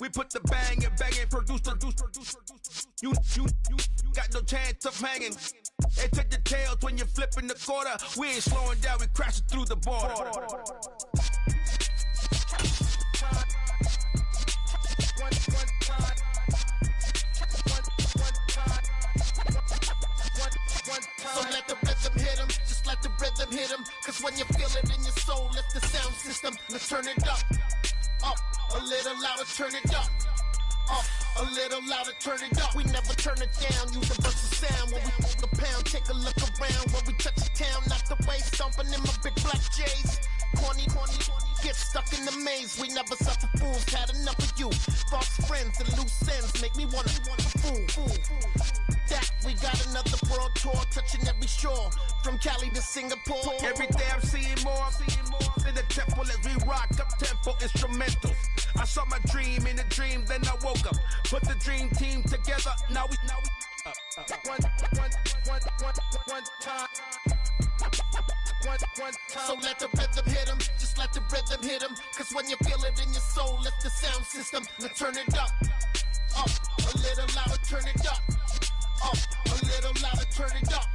We put the bang and produce. You got no chance of hanging. They took the tails when you're flipping the quarter. We ain't slowing down, we crashing through the border. So let the rhythm hit him, just let the rhythm hit him. Cause when you feel it in your soul, lift the sound system. Let's turn it up, a little louder, turn it up. A little louder, turn it up. We never turn it down, universal sound. When we move the pound, take a look around. When we touch the town, not the way, stomping in my big black J's. Corny, get stuck in the maze. We never suffer fools, had enough of you. False friends and loose ends make me wanna fool. That we got another world tour, touching every shore, from Cali to Singapore. Every day I'm seeing more in the temple as we rock up tempo instrumentals. I saw my dream in a dream, then I woke up. Put the dream team together, now we one time. So let the rhythm hit him, just let the rhythm hit him. Cause when you feel it in your soul, lift the sound system. Let's turn it up, a little louder, turn it up, a little louder, turn it up.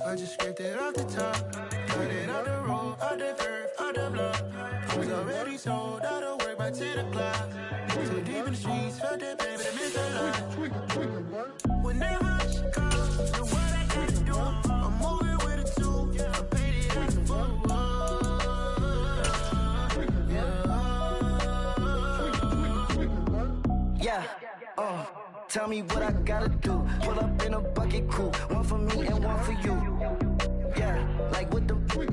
I just scraped it off the top, got it out the road, out the curve, out the block. I was already sold, out of work by 10 o'clock. Too deep in the streets, felt that pain, but I missed a lot. When that rush comes, to what I got to do, I'm moving with a tool, I paid it as a fool. Yeah, tell me what I gotta do. Pull up in a bucket crew, one for me and one for you. Yeah, like with the roof.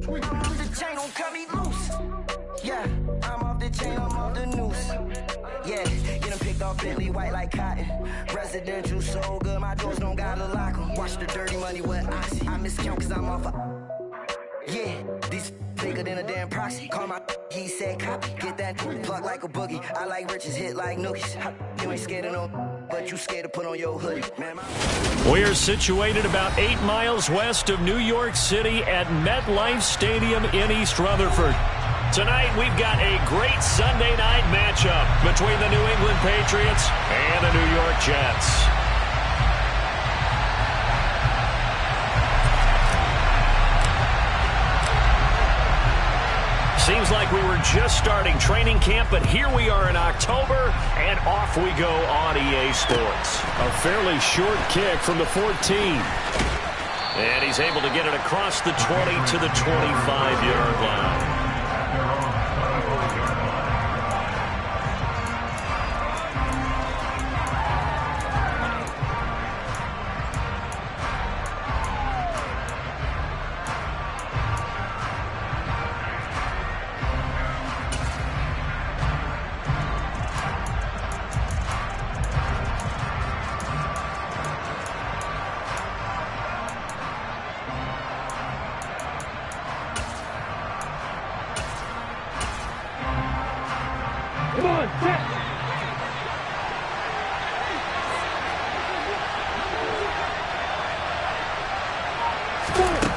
I'm off the chain, don't cut me loose. Yeah, I'm off the chain, I'm off the noose. Yeah, get them picked off Bentley, white like cotton. Residential so good, my doors don't gotta lock 'em. Watch the dirty money with oxy. I miscount cause I'm off yeah, these bigger than a damn proxy. Call my he said copy. Get that plug like a boogie. I like riches, hit like nookies. You ain't scared of no, but you scared to put on your hoodie. Man, we're situated about 8 miles west of New York City at MetLife Stadium in East Rutherford. Tonight we've got a great Sunday night matchup between the New England Patriots and the New York Jets. Seems like we were just starting training camp, but here we are in October, and off we go on EA Sports. A fairly short kick from the 14. And he's able to get it across the 20 to the 25-yard line.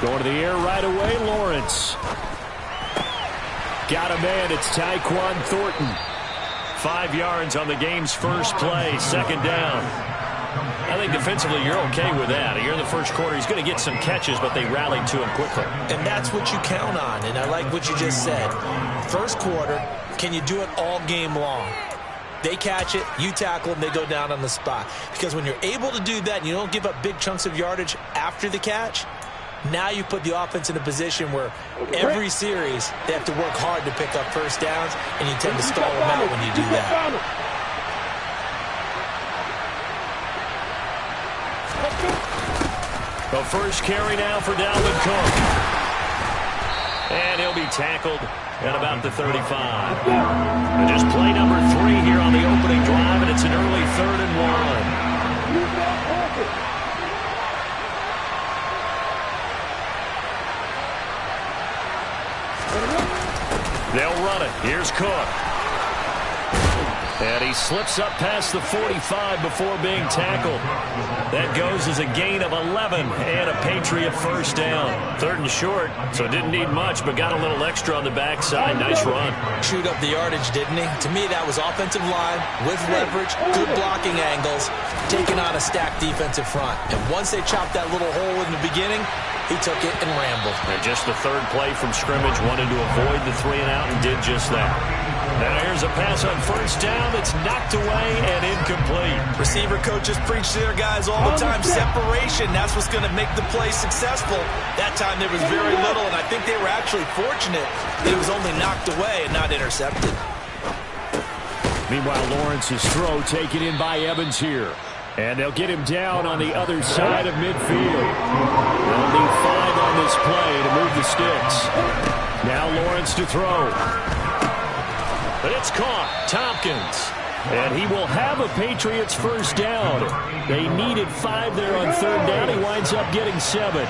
Going to the air right away, Lawrence. Got a man, it's Tyquan Thornton. 5 yards on the game's first play, second down. I think defensively you're okay with that. Here in the first quarter, he's going to get some catches, but they rallied to him quickly. And that's what you count on, and I like what you just said. First quarter, can you do it all game long? They catch it, you tackle them, they go down on the spot. Because when you're able to do that and you don't give up big chunks of yardage after the catch, now you put the offense in a position where every series they have to work hard to pick up first downs, and you tend to stall them out when you do that. The first carry now for Dalvin Cook. And he'll be tackled at about the 35. And just play number 3 here on the opening drive, and it's an early 3rd and 1. They'll run it. Here's Cook. And he slips up past the 45 before being tackled. That goes as a gain of 11 and a Patriot first down. 3rd and short, so didn't need much, but got a little extra on the backside. Nice run. Chewed up the yardage, didn't he? To me, that was offensive line with leverage, good blocking angles, taking on a stacked defensive front. And once they chopped that little hole in the beginning, he took it and rambled. And just the 3rd play from scrimmage, wanted to avoid the 3-and-out and did just that. And here's a pass on first down that's knocked away and incomplete. Receiver coaches preach to their guys all the time. Separation, that's what's going to make the play successful. That time there was very little, and I think they were actually fortunate that it was only knocked away and not intercepted. Meanwhile, Lawrence's throw taken in by Evans here. And they'll get him down on the other side of midfield. They'll need 5 on this play to move the sticks. Now Lawrence to throw. But it's caught. Tompkins. And he will have a Patriots first down. They needed 5 there on 3rd down. He winds up getting 7.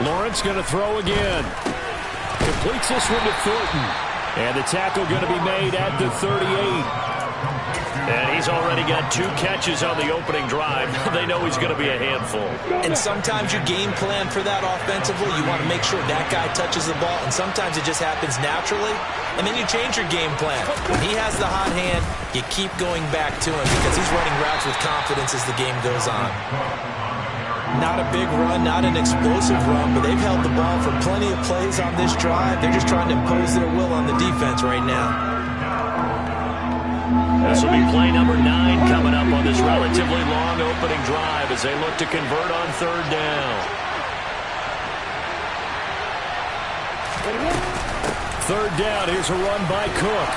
Lawrence going to throw again. Completes this one to Thornton. And the tackle going to be made at the 38. And he's already got 2 catches on the opening drive. They know he's going to be a handful. And sometimes you game plan for that offensively. You want to make sure that guy touches the ball. And sometimes it just happens naturally. And then you change your game plan. When he has the hot hand, you keep going back to him because he's running routes with confidence as the game goes on. Not a big run, not an explosive run, but they've held the ball for plenty of plays on this drive. They're just trying to impose their will on the defense right now. This will be play number 9 coming up on this relatively long opening drive as they look to convert on 3rd down. 3rd down, here's a run by Cook.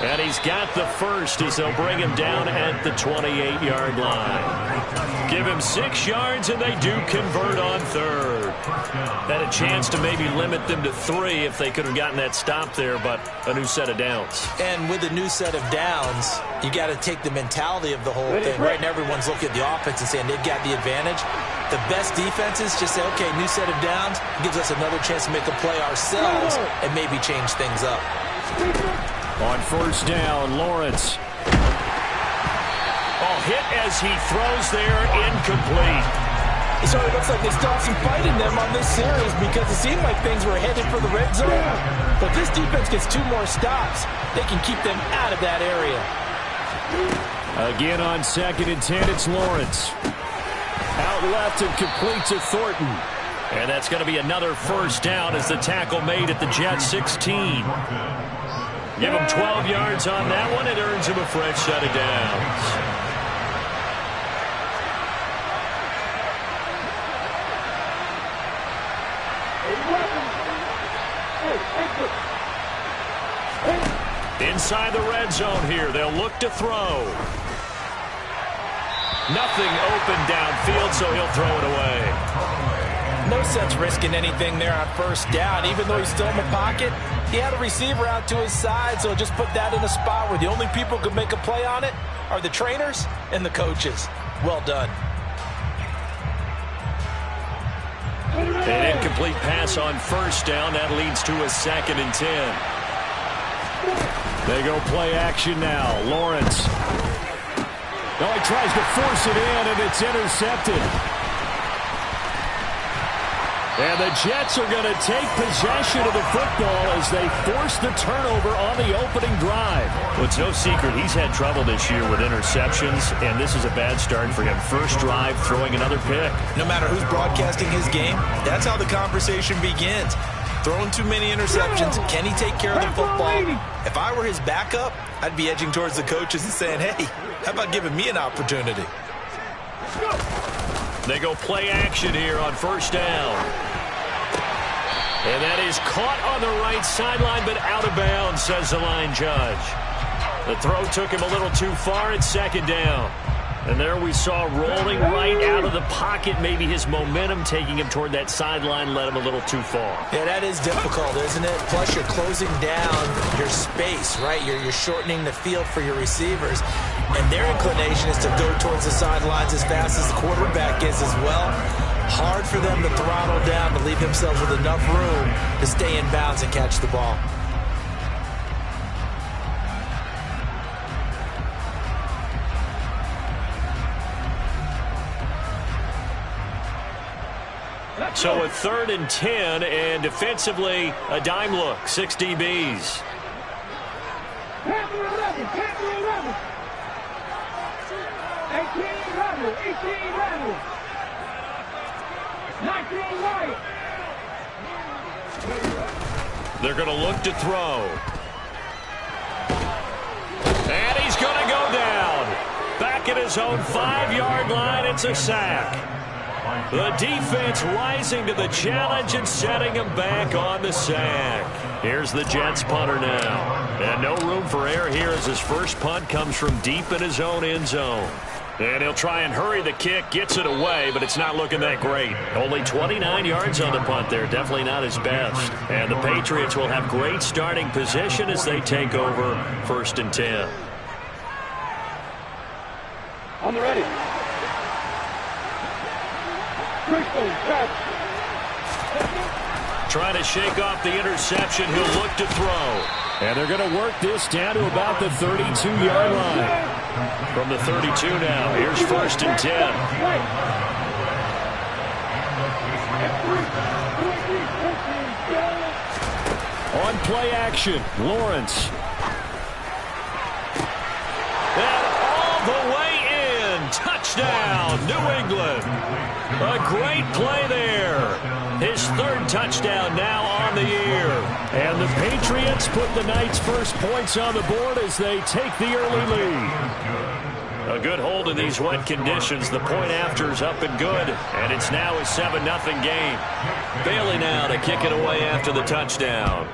And he's got the first as they'll bring him down at the 28-yard line. Give him 6 yards, and they do convert on 3rd. Had a chance to maybe limit them to 3 if they could have gotten that stop there, but a new set of downs. And with a new set of downs, you got to take the mentality of the whole thing. Right now, everyone's looking at the offense and saying they've got the advantage. The best defenses just say, okay, new set of downs, gives us another chance to make a play ourselves and maybe change things up. On first down, Lawrence. Oh, hit as he throws there, incomplete. So it looks like they still have some fight in them on this series because it seemed like things were headed for the red zone. But this defense gets 2 more stops. They can keep them out of that area. Again on 2nd and 10, it's Lawrence. Out left and complete to Thornton. And that's going to be another first down as the tackle made at the Jet 16. Give him 12 yards on that one. It earns him a fresh set of downs. Inside the red zone here. They'll look to throw. Nothing open downfield, so he'll throw it away. No sense risking anything there on first down. Even though he's still in the pocket, he had a receiver out to his side, so just put that in a spot where the only people who can make a play on it are the trainers and the coaches. Well done. An incomplete pass on first down. That leads to a 2nd and 10. They go play action now. Lawrence. No, he tries to force it in, and it's intercepted. And the Jets are going to take possession of the football as they force the turnover on the opening drive. Well, it's no secret he's had trouble this year with interceptions, and this is a bad start for him. First drive, throwing another pick. No matter who's broadcasting his game, that's how the conversation begins. Throwing too many interceptions, can he take care of the football? If I were his backup, I'd be edging towards the coaches and saying, hey, how about giving me an opportunity? They go play action here on first down. And that is caught on the right sideline, but out of bounds, says the line judge. The throw took him a little too far at 2nd down. And there we saw rolling right out of the pocket. Maybe his momentum taking him toward that sideline led him a little too far. Yeah, that is difficult, isn't it? Plus, you're closing down your space, right? You're shortening the field for your receivers. And their inclination is to go towards the sidelines as fast as the quarterback is as well. Hard for them to throttle down to leave themselves with enough room to stay in bounds and catch the ball. So a 3rd and 10, and defensively, a dime look, 6 DBs. They're going to look to throw. And he's going to go down. Back at his own 5-yard line, it's a sack. The defense rising to the challenge and setting him back on the sack. Here's the Jets punter now. And no room for error here as his first punt comes from deep in his own end zone. And he'll try and hurry the kick, gets it away, but it's not looking that great. Only 29 yards on the punt there, definitely not his best. And the Patriots will have great starting position as they take over 1st and 10. On the ready. Trying to shake off the interception. He'll look to throw. And they're going to work this down to about the 32-yard line. From the 32 now, here's 1st and 10. On play action, Lawrence. And all the way in. Touchdown, New England. A great play there. His 3rd touchdown now on the year. And the Patriots put the Knights' first points on the board as they take the early lead. A good hold in these wet conditions. The point after is up and good. And it's now a 7-0 game. Bailey now to kick it away after the touchdown.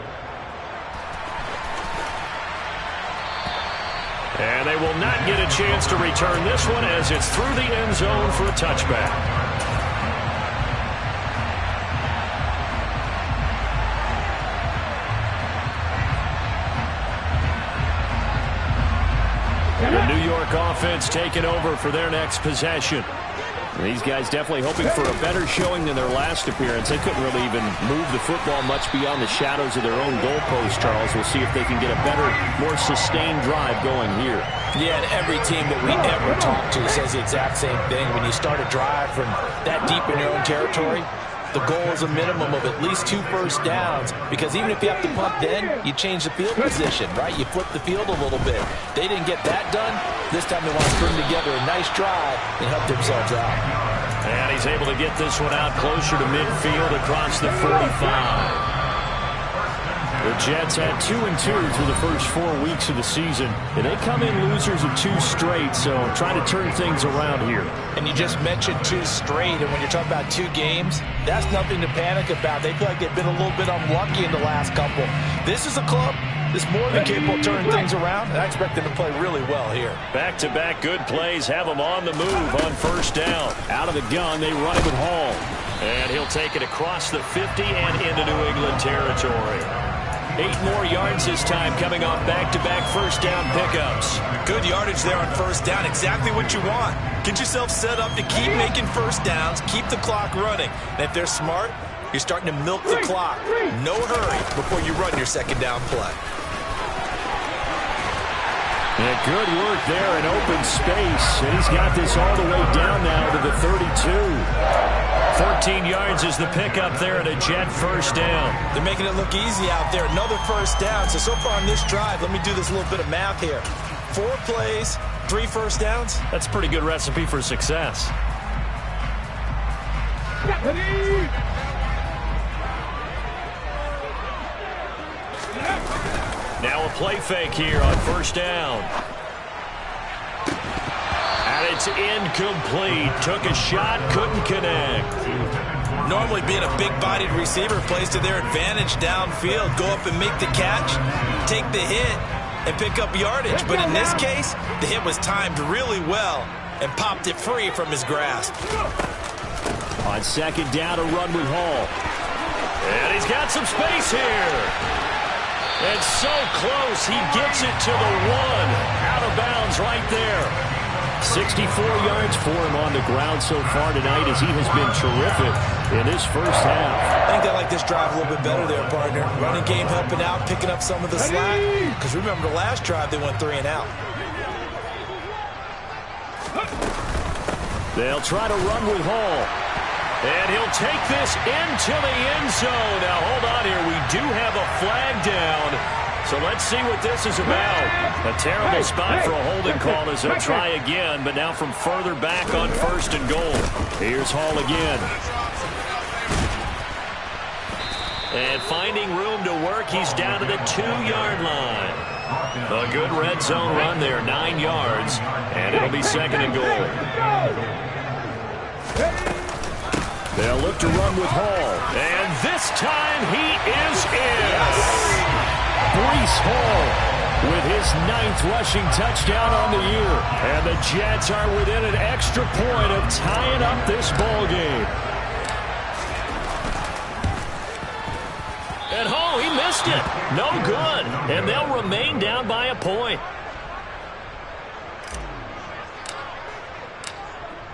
And they will not get a chance to return this one as it's through the end zone for a touchback. The New York offense taking over for their next possession. These guys definitely hoping for a better showing than their last appearance. They couldn't really even move the football much beyond the shadows of their own goalpost, Charles. We'll see if they can get a better, more sustained drive going here. Yeah, and every team that we ever talk to says the exact same thing. When you start a drive from that deep in your own territory, the goal is a minimum of at least 2 first downs, because even if you have to punt then, you change the field position, right? You flip the field a little bit. They didn't get that done. This time they want to string together a nice drive and help themselves out. And he's able to get this one out closer to midfield across the 45. The Jets had 2-2 through the first 4 weeks of the season, and they come in losers of 2 straight, so trying to turn things around here. And you just mentioned 2 straight, and when you're talking about 2 games, that's nothing to panic about. They feel like they've been a little bit unlucky in the last couple. This is a club that's more than capable of turning things around, and I expect them to play really well here. Back-to-back good plays have them on the move on 1st down. Out of the gun, they run it with Hall. And he'll take it across the 50 and into New England territory. 8 more yards this time coming off back-to-back 1st down pickups. Good yardage there on 1st down. Exactly what you want. Get yourself set up to keep making 1st downs, keep the clock running. And if they're smart, you're starting to milk the clock. No hurry before you run your 2nd down play. And good work there in open space. And he's got this all the way down now to the 32. 14 yards is the pickup there at a Jet 1st down. They're making it look easy out there. Another 1st down. So far on this drive, let me do this little bit of math here. 4 plays, 3 1st downs. That's a pretty good recipe for success. Now a play fake here on 1st down. And it's incomplete. Took a shot, couldn't connect. Normally being a big-bodied receiver plays to their advantage downfield. Go up and make the catch, take the hit, and pick up yardage. But in this case, the hit was timed really well and popped it free from his grasp. On 2nd down, a run with Hall. And he's got some space here. And so close, he gets it to the 1. Out of bounds right there. 64 yards for him on the ground so far tonight as he has been terrific in this first half. I think they like this drive a little bit better there, partner. Running game helping out, picking up some of the slack. Because remember the last drive, they went 3 and out. They'll try to run with Hall. And he'll take this into the end zone. Now, hold on here. We do have a flag down. So let's see what this is about. A terrible spot for a holding call as they'll try again, but now from further back on 1st and goal. Here's Hall again. And finding room to work, he's down to the 2-yard line. A good red zone run there, 9 yards, and it'll be 2nd and goal. They'll look to run with Hall, and this time he is in. Breece Hall with his 9th rushing touchdown on the year. And the Jets are within an extra point of tying up this ball game. And Hall, he missed it. No good. And they'll remain down by a point.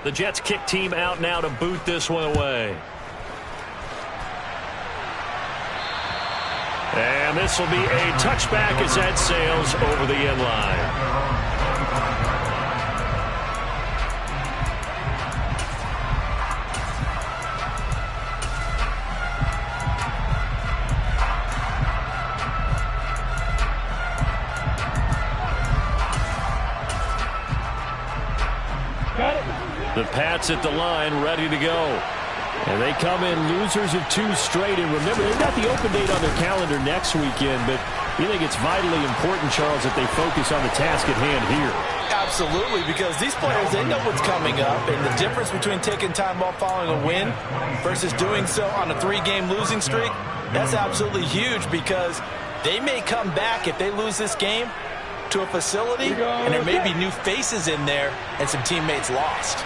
The Jets kick team out now to boot this one away. And this will be a touchback as that sails over the end line. The Pats at the line, ready to go. And they come in losers of 2 straight. And remember, they've got the open date on their calendar next weekend. But you think it's vitally important, Charles, that they focus on the task at hand here? Absolutely, because these players, they know what's coming up. And the difference between taking time off following a win versus doing so on a 3-game losing streak, that's absolutely huge because they may come back if they lose this game to a facility, and there may be new faces in there and some teammates lost.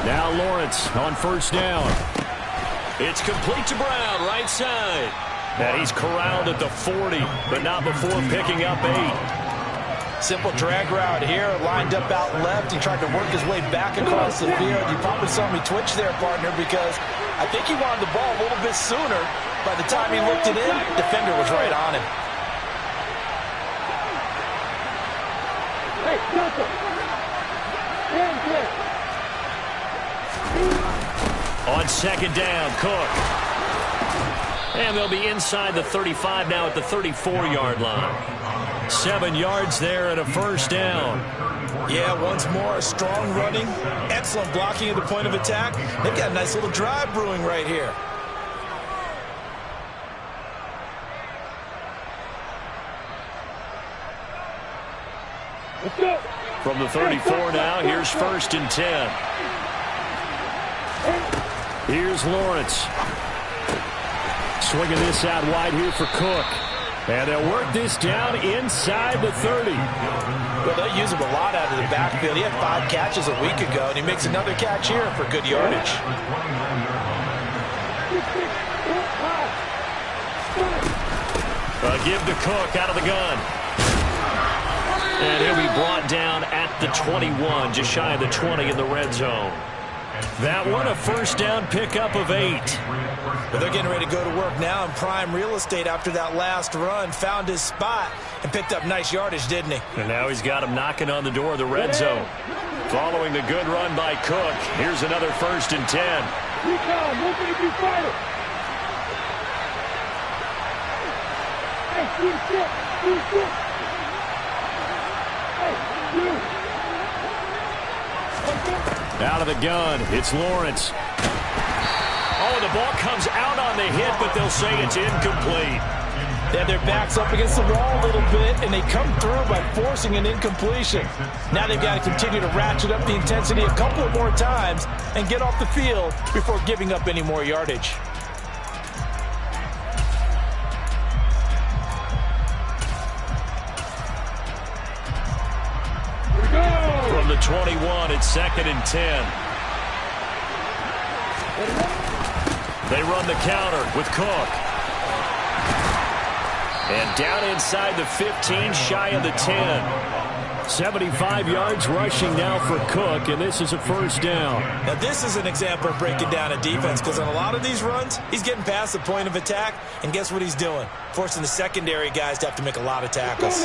Now Lawrence on 1st down. It's complete to Brown, right side. And he's corralled at the 40, but not before picking up 8. Simple drag route here, lined up out left. He tried to work his way back across the field. You probably saw me twitch there, partner, because I think he wanted the ball a little bit sooner. By the time he looked it in, the defender was right on him. Hey, Johnson. On 2nd down, Cook. And they'll be inside the 35 now at the 34-yard line. 7 yards there and a 1st down. Yeah, once more, strong running, excellent blocking at the point of attack. They've got a nice little drive brewing right here. Let's go. From the 34 now, here's 1st and 10. Here's Lawrence. Swinging this out wide here for Cook. And they'll work this down inside the 30. Well, they'll use him a lot out of the backfield. He had 5 catches a week ago, and he makes another catch here for good yardage. Give to Cook out of the gun. And he'll be brought down at the 21, just shy of the 20 in the red zone. That one, a 1st down pickup of 8. Well, they're getting ready to go to work now in prime real estate after that last run. Found his spot and picked up nice yardage, didn't he? And now he's got him knocking on the door of the red zone. Following the good run by Cook, here's another 1st and 10. Out of the gun, it's Lawrence. Oh, the ball comes out on the hit, but they'll say it's incomplete. They have their backs up against the wall a little bit, and they come through by forcing an incompletion. Now they've got to continue to ratchet up the intensity a couple of more times and get off the field before giving up any more yardage. From the 21, it's 2nd and 10. They run the counter with Cook. And down inside the 15, shy of the 10. 75 yards rushing now for Cook, and this is a first down. Now, this is an example of breaking down a defense, because on a lot of these runs, he's getting past the point of attack, and guess what he's doing? Forcing the secondary guys to have to make a lot of tackles.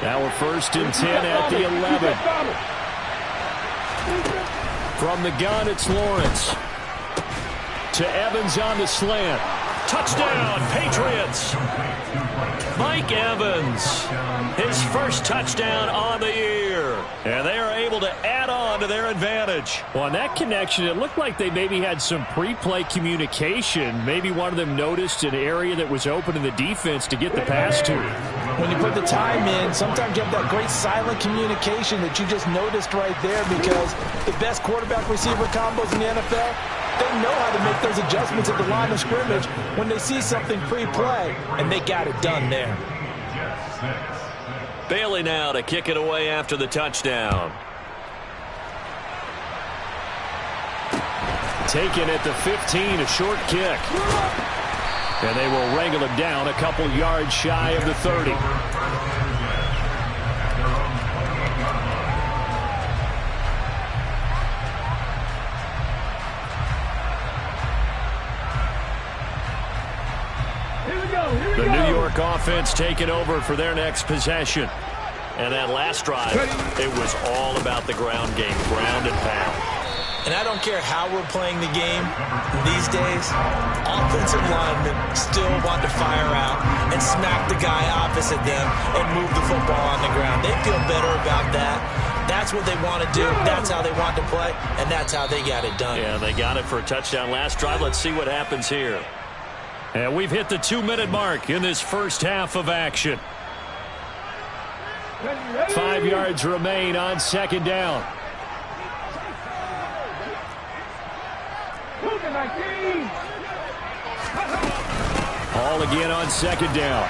Now we're first and 10 at the 11. From the gun, it's Lawrence. To Evans on the slant. Touchdown, Patriots! Mike Evans, his first touchdown on the year. And they are able to add on to their advantage. Well, on that connection, it looked like they maybe had some pre-play communication. Maybe one of them noticed an area that was open in the defense to get the pass to. When you put the time in, sometimes you have that great silent communication that you just noticed right there, because the best quarterback-receiver combos in the NFL, they know how to make those adjustments at the line of scrimmage when they see something pre-play, and they got it done there. Bailey now to kick it away after the touchdown. Taken at the 15, a short kick. And they will wrangle him down a couple yards shy of the 30. The New York offense taking over for their next possession. And that last drive, it was all about the ground game, ground and pound. And I don't care how we're playing the game these days, offensive linemen still want to fire out and smack the guy opposite them and move the football on the ground. They feel better about that. That's what they want to do. That's how they want to play, and that's how they got it done. Yeah, they got it for a touchdown last drive. Let's see what happens here. And we've hit the 2-minute mark in this first half of action. 5 yards remain on second down. Hall again on second down.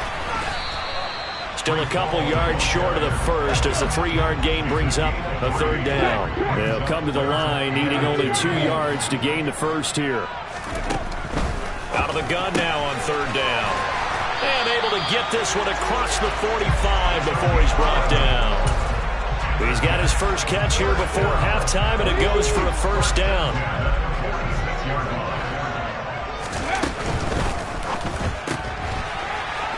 Still a couple yards short of the first as the 3-yard gain brings up a third down. They'll come to the line needing only 2 yards to gain the first here. Out of the gun now on third down. And able to get this one across the 45 before he's brought down. He's got his first catch here before halftime, and it goes for a first down.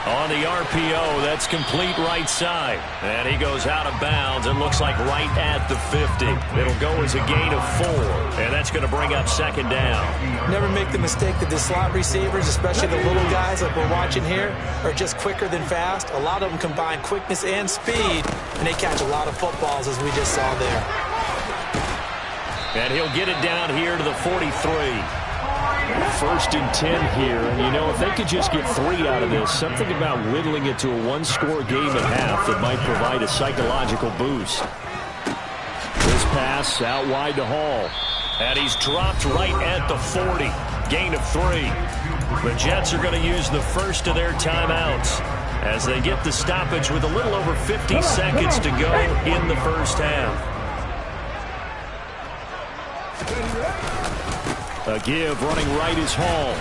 On the RPO, that's complete right side. And he goes out of bounds. It looks like right at the 50. It'll go as a gain of 4. And that's going to bring up second down. Never make the mistake that the slot receivers, especially the little guys like we're watching here, are just quicker than fast. A lot of them combine quickness and speed, and they catch a lot of footballs, as we just saw there. And he'll get it down here to the 43. First and 10 here, and you know, if they could just get 3 out of this, something about whittling it to a 1-score game at half that might provide a psychological boost. This pass out wide to Hall. And he's dropped right at the 40. Gain of 3. The Jets are going to use the first of their timeouts as they get the stoppage with a little over 50 seconds to go in the first half. A give running right is Hall.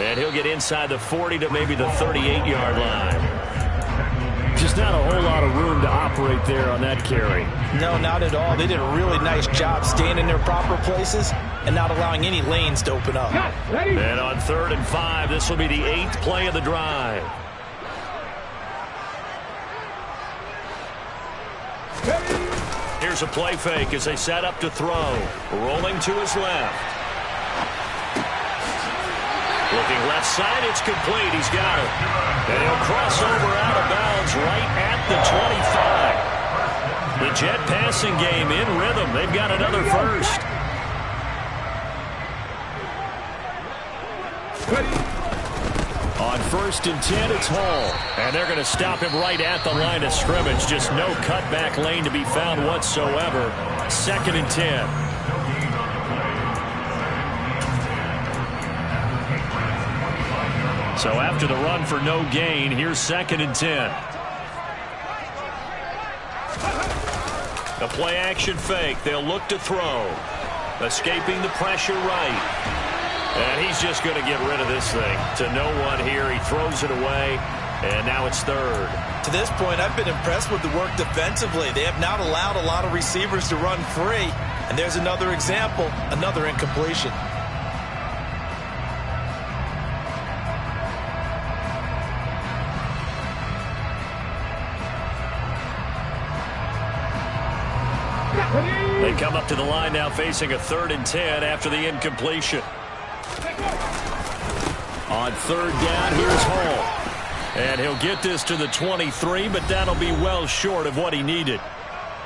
And he'll get inside the 40 to maybe the 38-yard line. Just not a whole lot of room to operate there on that carry. No, not at all. They did a really nice job staying in their proper places and not allowing any lanes to open up. And on 3rd and 5, this will be the 8th play of the drive. Here's a play fake as they set up to throw. Rolling to his left. Looking left side, it's complete. He's got it. And he'll cross over out of bounds right at the 25. The Jet passing game in rhythm. They've got another first. On 1st and 10, it's Hall. And they're going to stop him right at the line of scrimmage. Just no cutback lane to be found whatsoever. 2nd and 10. So after the run for no gain, here's 2nd and 10. A play action fake. They'll look to throw. Escaping the pressure right. And he's just going to get rid of this thing. To no one here. He throws it away. And now it's third. To this point, I've been impressed with the work defensively. They have not allowed a lot of receivers to run free. And there's another example, another incompletion. They come up to the line now facing a 3rd and 10 after the incompletion. On 3rd down, here's Hall. And he'll get this to the 23, but that'll be well short of what he needed.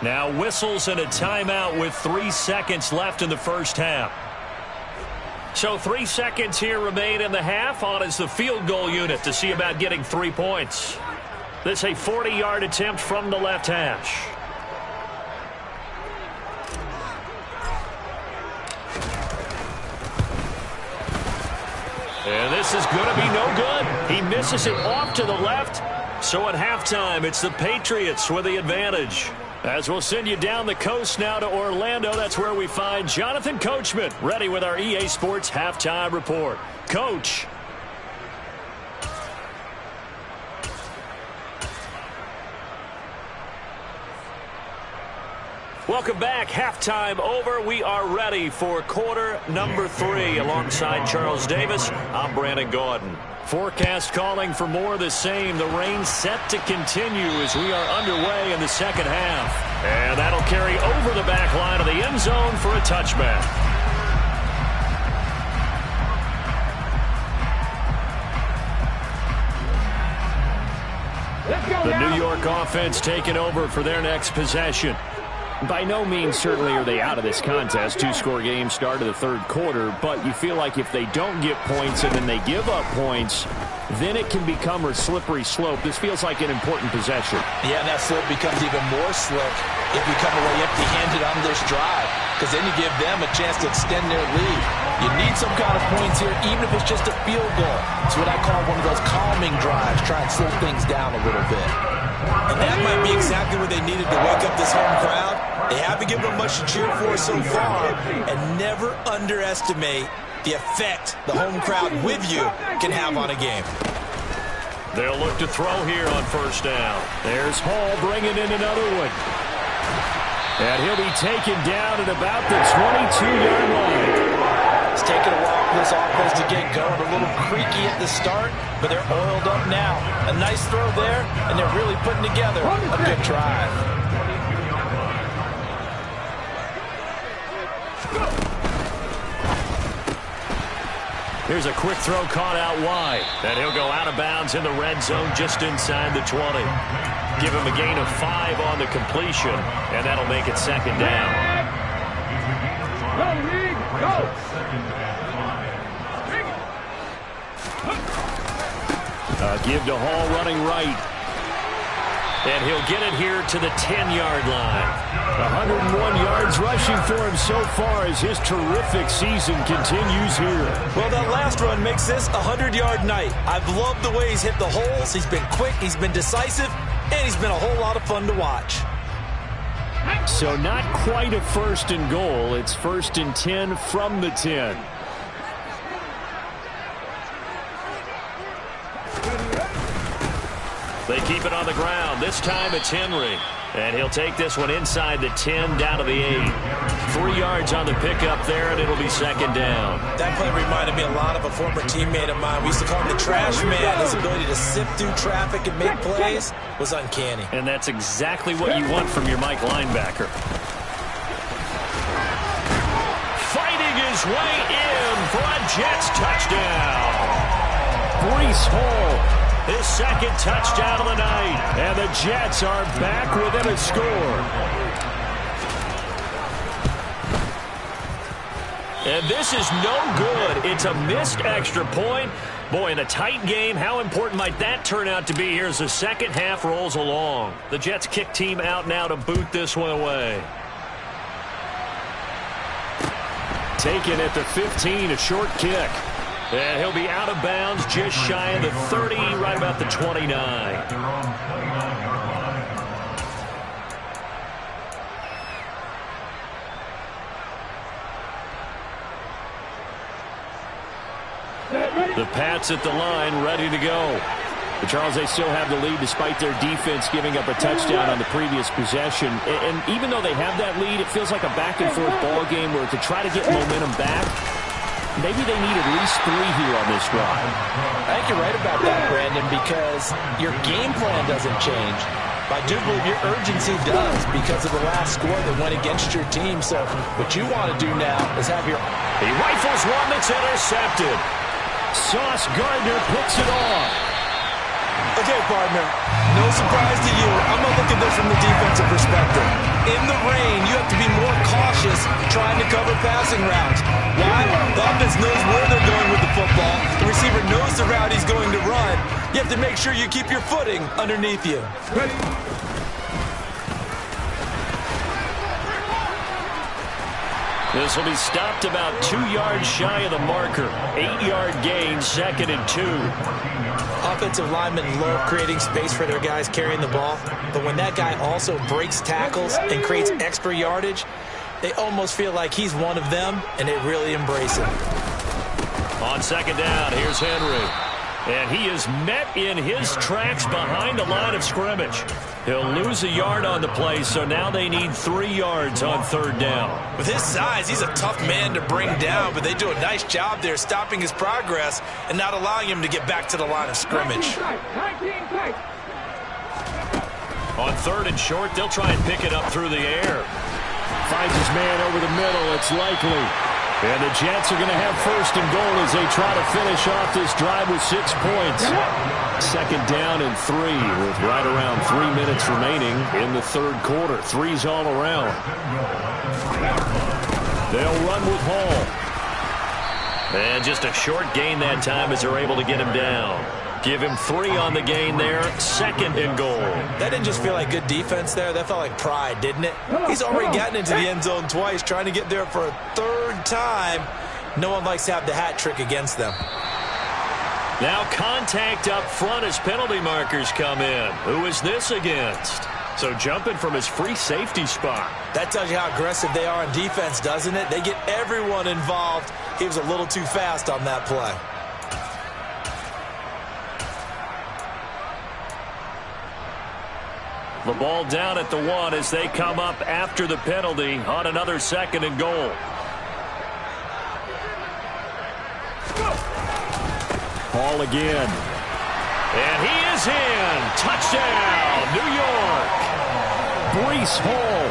Now whistles and a timeout with 3 seconds left in the first half. So 3 seconds here remain in the half. On is the field goal unit to see about getting 3 points. This a 40-yard attempt from the left hash. And this is going to be no good. He misses it off to the left. So at halftime, it's the Patriots with the advantage. As we'll send you down the coast now to Orlando, that's where we find Jonathan Coachman, ready with our EA Sports Halftime Report. Coach. Welcome back. Halftime over. We are ready for quarter number 3. Alongside Charles Davis, I'm Brandon Gaudin. Forecast calling for more of the same. The rain set to continue as we are underway in the second half. And that'll carry over the back line of the end zone for a touchback. The New York offense taking over for their next possession. By no means certainly are they out of this contest. 2-score game start of the third quarter, but you feel like if they don't get points and then they give up points, then it can become a slippery slope. This feels like an important possession. Yeah, and that slope becomes even more slick if you come away empty-handed on this drive, because then you give them a chance to extend their lead. You need some kind of points here, even if it's just a field goal. It's what I call one of those calming drives, try and slow things down a little bit. And that might be exactly what they needed to wake up this home crowd. They haven't given them much to cheer for so far, and never underestimate the effect the home crowd with you can have on a game. They'll look to throw here on first down. There's Hall bringing in another one. And he'll be taken down at about the 22-yard line. It's taken a while for this offense to get going. A little creaky at the start, but they're oiled up now. A nice throw there, and they're really putting together a good drive. Here's a quick throw caught out wide. And he'll go out of bounds in the red zone just inside the 20. Give him a gain of 5 on the completion, and that'll make it second down. Go, League, go! Give to Hall running right. And he'll get it here to the 10-yard line. 101 yards rushing for him so far as his terrific season continues here. Well, that last run makes this a 100-yard night. I've loved the way he's hit the holes. He's been quick, he's been decisive, and he's been a whole lot of fun to watch. So not quite a 1st and goal. It's 1st and 10 from the 10. They keep it on the ground. This time it's Henry. And he'll take this one inside the 10 down to the 8. 3 yards on the pickup there, and it'll be second down. That play reminded me a lot of a former teammate of mine. We used to call him the trash man. His ability to sift through traffic and make plays was uncanny. And that's exactly what you want from your Mike linebacker. Fighting his way in for a Jets touchdown. Breece Hall. His second touchdown of the night. And the Jets are back within a score. And this is no good. It's a missed extra point. Boy, in a tight game, how important might that turn out to be here as the second half rolls along? The Jets kick team out now to boot this one away. Taken at the 15, a short kick. And he'll be out of bounds just shy of the 30, right about the 29. The Pats at the line, ready to go. But Charles, they still have the lead despite their defense giving up a touchdown on the previous possession. And even though they have that lead, it feels like a back-and-forth ball game where to try to get momentum back, maybe they need at least 3 here on this drive. I think you're right about that, Brandon, because your game plan doesn't change. I do believe your urgency does because of the last score that went against your team. So what you want to do now is have your... He rifles one that's intercepted. Sauce Gardner picks it off. Okay, partner, no surprise to you. I'm going to look at this from the defensive perspective. In the rain, you have to be more cautious trying to cover passing routes. Why? The offense knows where they're going with the football. The receiver knows the route he's going to run. You have to make sure you keep your footing underneath you. Ready. This will be stopped about 2 yards shy of the marker. 8-yard gain, 2nd and 2. Offensive linemen love creating space for their guys carrying the ball, but when that guy also breaks tackles and creates extra yardage, they almost feel like he's one of them, and they really embrace it. On 2nd down, here's Henry. And he is met in his tracks behind the line of scrimmage. He'll lose a yard on the play, so now they need 3 yards on 3rd down. With his size, he's a tough man to bring down, but they do a nice job there stopping his progress and not allowing him to get back to the line of scrimmage. On 3rd and short, they'll try and pick it up through the air. Finds his man over the middle. It's likely. And the Jets are going to have 1st and goal as they try to finish off this drive with 6 points. 2nd down and 3 with right around 3 minutes remaining in the 3rd quarter. 3's all around. They'll run with Hall. And just a short gain that time as they're able to get him down. Give him 3 on the gain there. 2nd and goal. That didn't just feel like good defense there. That felt like pride, didn't it? He's already gotten into the end zone twice, trying to get there for a 3rd time. No one likes to have the hat trick against them. Now contact up front as penalty markers come in. Who is this against? So jumping from his free safety spot. That tells you how aggressive they are on defense, doesn't it? They get everyone involved. He was a little too fast on that play. The ball down at the 1 as they come up after the penalty on another 2nd and goal. Hall again. And he is in. Touchdown, New York. Breece Hall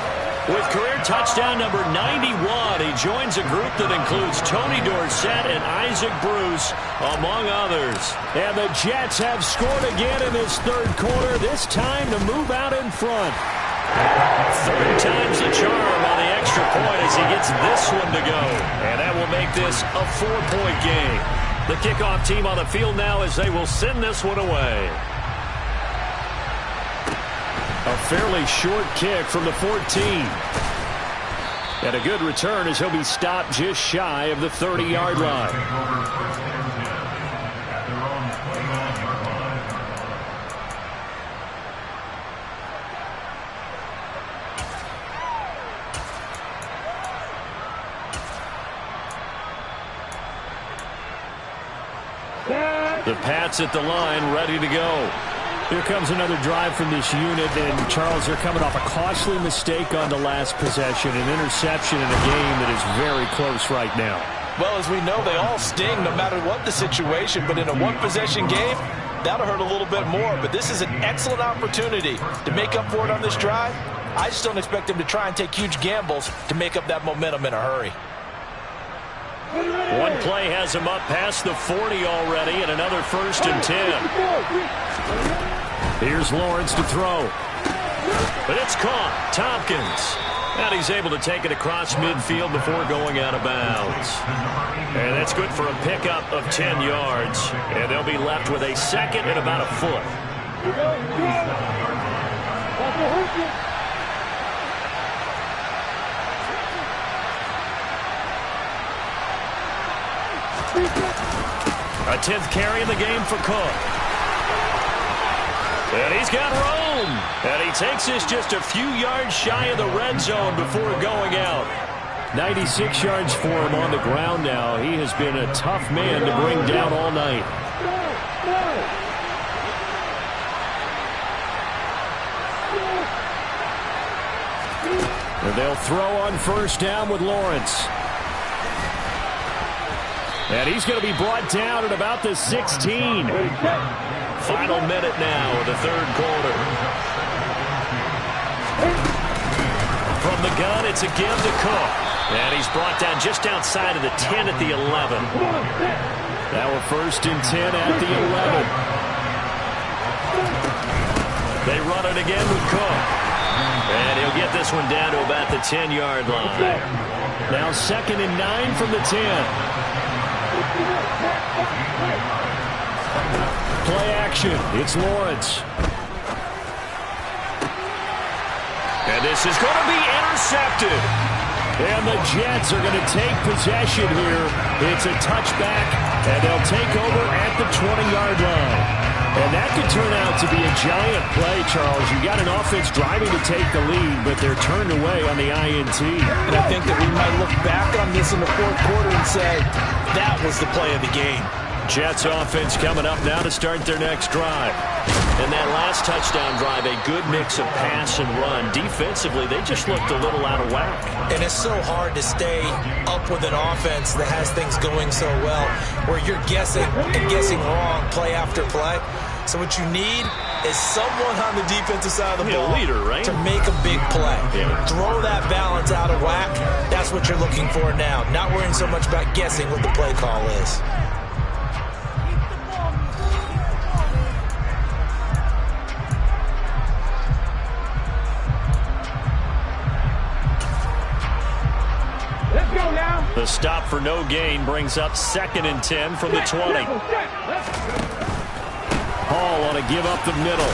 with career touchdown number 91. He joins a group that includes Tony Dorsett and Isaac Bruce, among others. And the Jets have scored again in this 3rd quarter, this time to move out in front. 3rd time's the charm on the extra point as he gets this one to go. And that will make this a 4-point game. The kickoff team on the field now as they will send this one away. A fairly short kick from the 14. And a good return as he'll be stopped just shy of the 30-yard line. The Pats at the line, ready to go. Here comes another drive from this unit, and Charles, they're coming off a costly mistake on the last possession, an interception in a game that is very close right now. Well, as we know, they all sting no matter what the situation, but in a one-possession game, that'll hurt a little bit more. But this is an excellent opportunity to make up for it on this drive. I just don't expect them to try and take huge gambles to make up that momentum in a hurry. One play has him up past the 40 already, and another 1st and 10. Here's Lawrence to throw. But it's caught. Tompkins. And he's able to take it across midfield before going out of bounds. And that's good for a pickup of 10 yards. And they'll be left with a 2nd and about a foot. A 10th carry in the game for Cook. And he's got room. And he takes this just a few yards shy of the red zone before going out. 96 yards for him on the ground now. He has been a tough man to bring down all night. And they'll throw on first down with Lawrence. And he's going to be brought down at about the 16. Final minute now of the third quarter. From the gun, it's a give to Cook. And he's brought down just outside of the 10 at the 11. Now we're first and 10 at the 11. They run it again with Cook. And he'll get this one down to about the 10-yard line. Now second and 9 from the 10. Play action. It's Lawrence. And this is going to be intercepted. And the Jets are going to take possession here. It's a touchback, and they'll take over at the 20-yard line. And that could turn out to be a giant play, Charles. You got an offense driving to take the lead, but they're turned away on the INT. And I think that we might look back on this in the fourth quarter and say, that was the play of the game. Jets offense coming up now to start their next drive. And that last touchdown drive, a good mix of pass and run. Defensively, they just looked a little out of whack. And it's so hard to stay up with an offense that has things going so well, where you're guessing and guessing wrong play after play. So what you need is someone on the defensive side of the ball leader, right? to make a big play. Yeah. Throw that balance out of whack. That's what you're looking for now. Not worrying so much about guessing what the play call is. The stop for no gain brings up second and 10 from the 20. Hall on a give up the middle.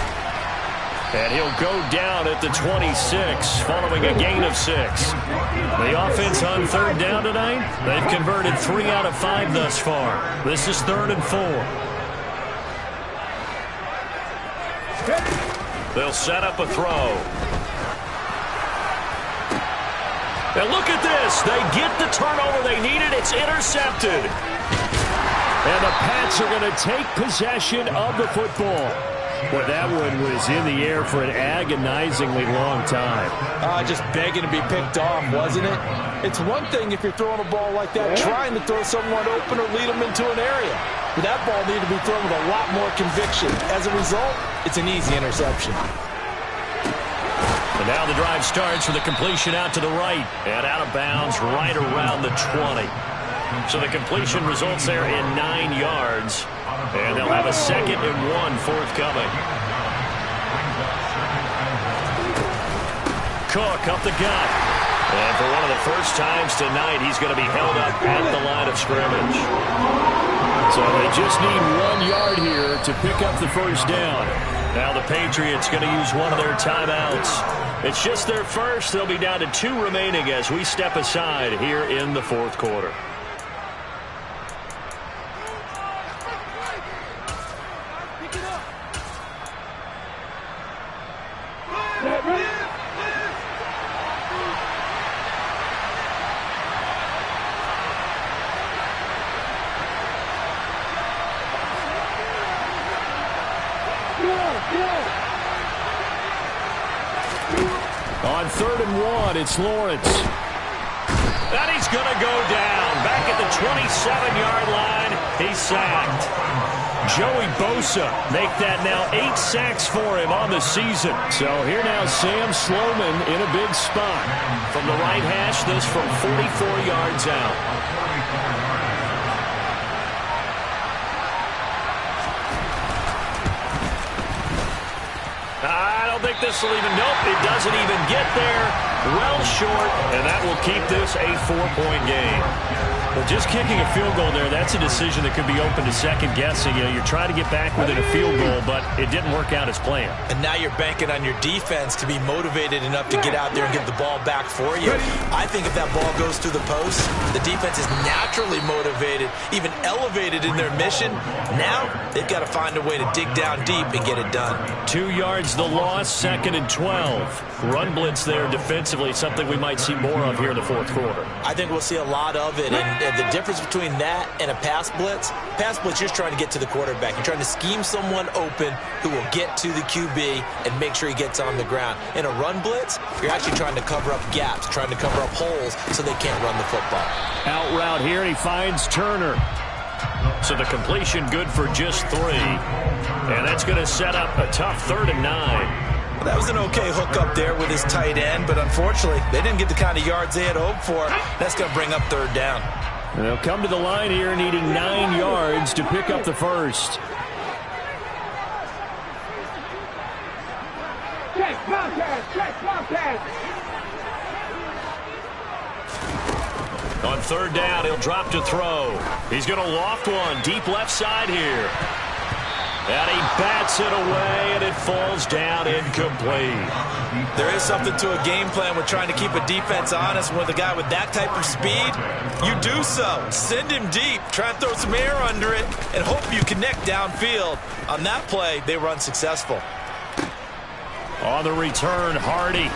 And he'll go down at the 26 following a gain of 6. The offense on third down tonight, they've converted 3 out of 5 thus far. This is 3rd and 4. They'll set up a throw. And look at this. They get the turnover they needed. It's intercepted. And the Pats are going to take possession of the football. Boy, that one was in the air for an agonizingly long time. Just begging to be picked off, wasn't it? It's one thing if you're throwing a ball like that, trying to throw someone open or lead them into an area. But that ball needed to be thrown with a lot more conviction. As a result, it's an easy interception. And now the drive starts with a completion out to the right. And out of bounds right around the 20. So the completion results there in 9 yards. And they'll have a 2nd and 1 forthcoming. Cook up the gut. And for one of the first times tonight, he's going to be held up at the line of scrimmage. So they just need 1 yard here to pick up the first down. Now the Patriots going to use one of their timeouts. It's just their first. They'll be down to 2 remaining as we step aside here in the fourth quarter. On 3rd and 1, it's Lawrence. And he's going to go down. Back at the 27-yard line, he's sacked. Joey Bosa make that now 8 sacks for him on the season. So here now Sam Sloman in a big spot. From the right hash, this from 44 yards out. I don't think this will even, nope, it doesn't even get there. Well short, and that will keep this a 4-point game. Well, just kicking a field goal there, that's a decision that could be open to second guessing. You know, you're trying to get back within a field goal, but it didn't work out as planned. And now you're banking on your defense to be motivated enough to get out there and get the ball back for you. I think if that ball goes through the post, the defense is naturally motivated, even elevated in their mission. Now they've got to find a way to dig down deep and get it done. 2 yards the loss, 2nd and 12. run blitz there defensively, something we might see more of here in the fourth quarter. I think we'll see a lot of it, and the difference between that and a pass blitz, you're just trying to get to the quarterback. You're trying to scheme someone open who will get to the QB and make sure he gets on the ground. In a run blitz, you're actually trying to cover up gaps, trying to cover up holes so they can't run the football. Out route here, and he finds Turner. So the completion good for just 3. And that's going to set up a tough 3rd and 9. That was an okay hookup there with his tight end, but unfortunately, they didn't get the kind of yards they had hoped for. That's going to bring up 3rd down. And they'll come to the line here needing 9 yards to pick up the first. Check, pass. On 3rd down, he'll drop to throw. He's going to loft one deep left side here. And he bats it away, and it falls down incomplete. There is something to a game plan with trying to keep a defense honest. With a guy with that type of speed, you do so. Send him deep. Try and throw some air under it and hope you connect downfield. On that play, they were unsuccessful. On the return, Hardy.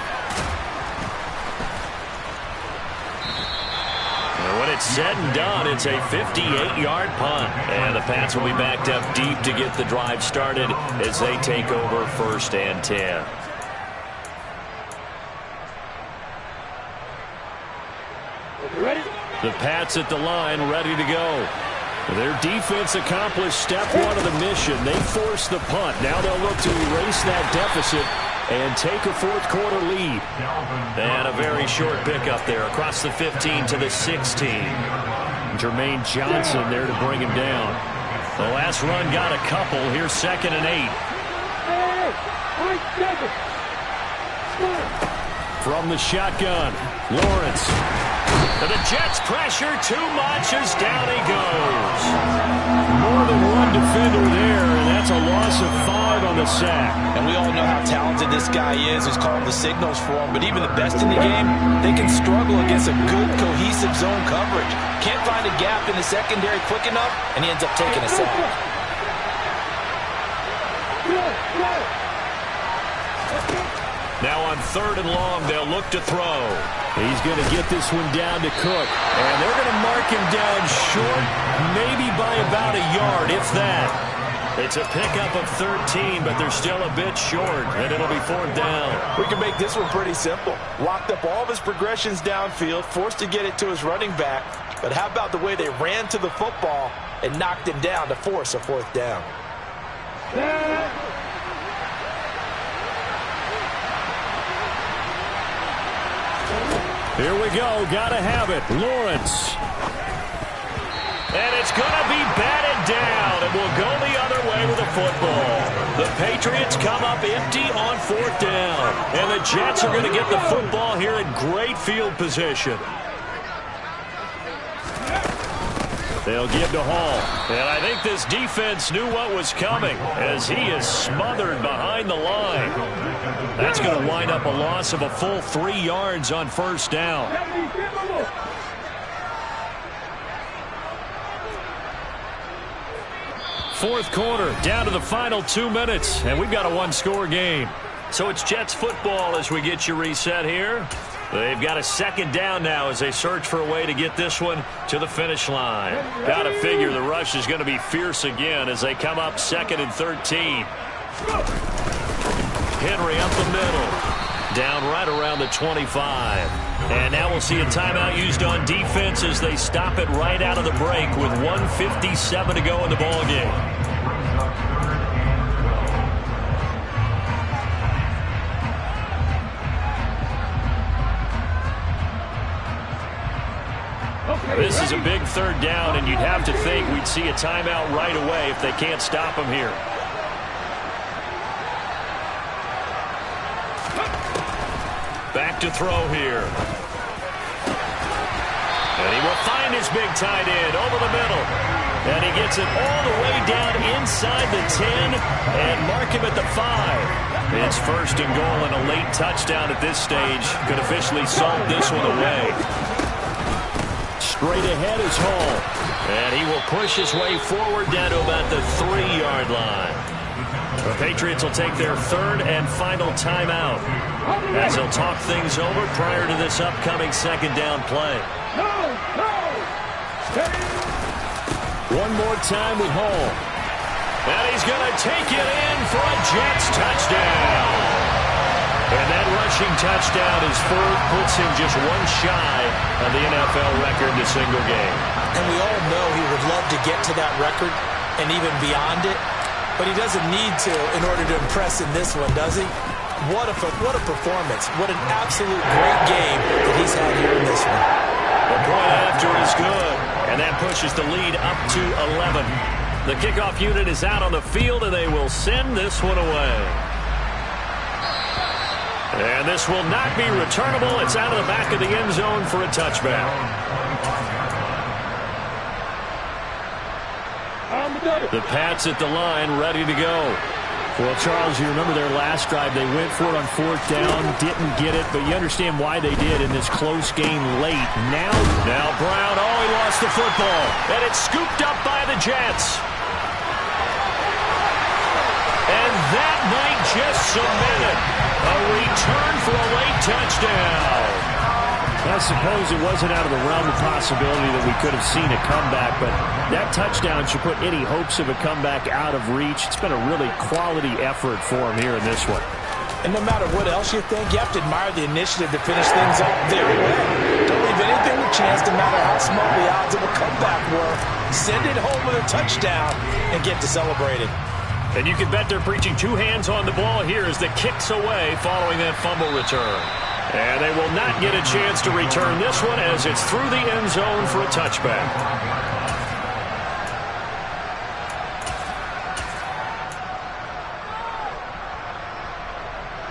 And when it's said and done, it's a 58-yard punt. And the Pats will be backed up deep to get the drive started as they take over 1st and 10. Ready? The Pats at the line, ready to go. Their defense accomplished step 1 of the mission. They forced the punt. Now they'll look to erase that deficit and take a 4th quarter lead. And a very short pickup there across the 15 to the 16. Jermaine Johnson there to bring him down. The last run got a couple. Here's 2nd and 8. From the shotgun, Lawrence. The Jets pressure too much as down he goes. More than one defender there, and that's a loss of 5 on the sack. And we all know how talented this guy is who's calling the signals for him. But even the best in the game, they can struggle against a good, cohesive zone coverage. Can't find a gap in the secondary quick enough, and he ends up taking a sack. Now on 3rd and long, they'll look to throw. He's going to get this one down to Cook. And they're going to mark him down short, maybe by about a yard, if that. It's a pickup of 13, but they're still a bit short, and it'll be 4th down. We can make this one pretty simple. Locked up all of his progressions downfield, forced to get it to his running back. But how about the way they ran to the football and knocked him down to force a 4th down? Here we go. Got to have it. Lawrence. And it's going to be batted down, and we'll go the other way with the football. The Patriots come up empty on 4th down, and the Jets are going to get the football here in great field position. They'll give to Hall. And I think this defense knew what was coming as he is smothered behind the line. That's going to wind up a loss of a full 3 yards on 1st down. Fourth quarter, down to the final 2 minutes, and we've got a 1-score game. So it's Jets football as we get you reset here. They've got a 2nd down now as they search for a way to get this one to the finish line. Got to figure the rush is going to be fierce again as they come up 2nd and 13. Henry up the middle. Down right around the 25. And now we'll see a timeout used on defense as they stop it right out of the break with 1:57 to go in the ballgame. This is a big 3rd down, and you'd have to think we'd see a timeout right away if they can't stop him here. Back to throw here. And he will find his big tight end over the middle. And he gets it all the way down inside the 10 and mark him at the 5. It's 1st and goal, and a late touchdown at this stage could officially salt this one away. Straight ahead is Hall. And he will push his way forward down to about the 3-yard line. The Patriots will take their 3rd and final timeout. as he'll talk things over prior to this upcoming second down play. One more time with Hall. And he's going to take it in for a Jets touchdown. And that rushing touchdown is fourth, puts him just one shy of the NFL record in a single game. And we all know he would love to get to that record and even beyond it, but he doesn't need to in order to impress in this one, does he? What a performance. What an absolute great game that he's had here in this one. The point after is good, and that pushes the lead up to 11. The kickoff unit is out on the field, and they will send this one away. And this will not be returnable. It's out of the back of the end zone for a touchback. The Pats at the line, ready to go. Well, Charles, you remember their last drive. They went for it on fourth down, didn't get it, but you understand why they did in this close game late. Now Brown, he lost the football, and it's scooped up by the Jets. And that might just cement it. A return for a late touchdown. I suppose it wasn't out of the realm of possibility that we could have seen a comeback, but that touchdown should put any hopes of a comeback out of reach. It's been a really quality effort for him here in this one. And no matter what else you think, you have to admire the initiative to finish things up very well. Don't leave anything to chance, no matter how small the odds of a comeback were. Send it home with a touchdown and get to celebrate it. And you can bet they're preaching two hands on the ball here as the kick's away following that fumble return. And they will not get a chance to return this one as it's through the end zone for a touchback.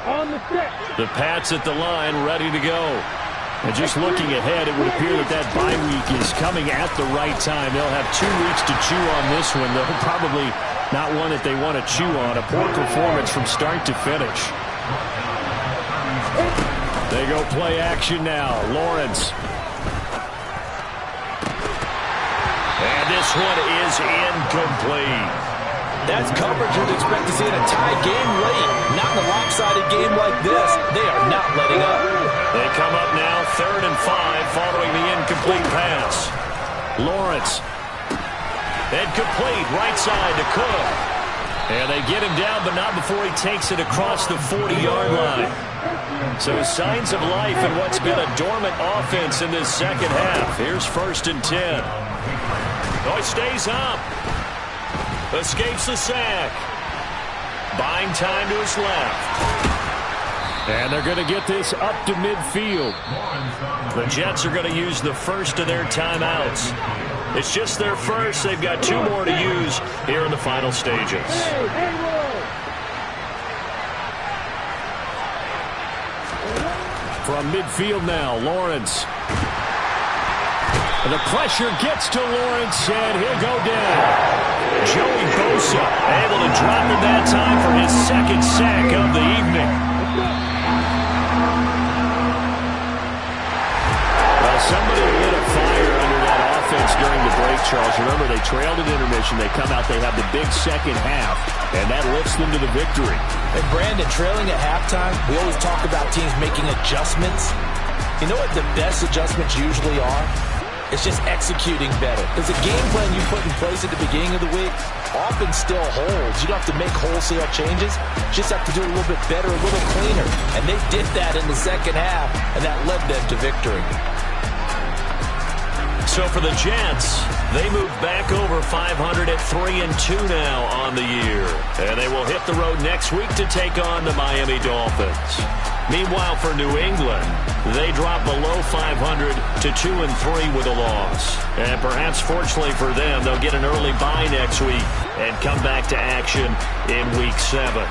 On the set. The Pats at the line, ready to go. And just looking ahead, it would appear that bye week is coming at the right time. They'll have 2 weeks to chew on this one, though probably not one that they want to chew on. A poor performance from start to finish. They go play action now. Lawrence. And this one is incomplete. That's coverage you'd expect to see in a tie game late. Not in a lopsided game like this. They are not letting up. They come up now 3rd and 5 following the incomplete pass. Lawrence. Incomplete. Right side to Cook. And they get him down, but not before he takes it across the 40-yard line. So signs of life in what's been a dormant offense in this second half. Here's 1st and 10. He stays up. Escapes the sack. Buying time to his left. And they're going to get this up to midfield. The Jets are going to use the first of their timeouts. It's just their first. They've got 2 more to use here in the final stages. From midfield now, Lawrence. The pressure gets to Lawrence, and he'll go down. Joey Bosa able to drop him that time for his 2nd sack of the evening. Well, somebody lit a fire under that offense during the break, Charles. Remember, they trailed at intermission. They come out, they have the big second half, and that lifts them to the victory. And Brandon, trailing at halftime, we always talk about teams making adjustments. You know what the best adjustments usually are? It's just executing better. Because the game plan you put in place at the beginning of the week often still holds. You don't have to make wholesale changes. You just have to do it a little bit better, a little cleaner. And they did that in the second half, and that led them to victory. So for the Jets, they move back over 500 at 3-2 now on the year. And they will hit the road next week to take on the Miami Dolphins. Meanwhile, for New England, they drop below 500 to 2-3 with a loss. And perhaps fortunately for them, they'll get an early bye next week and come back to action in Week 7.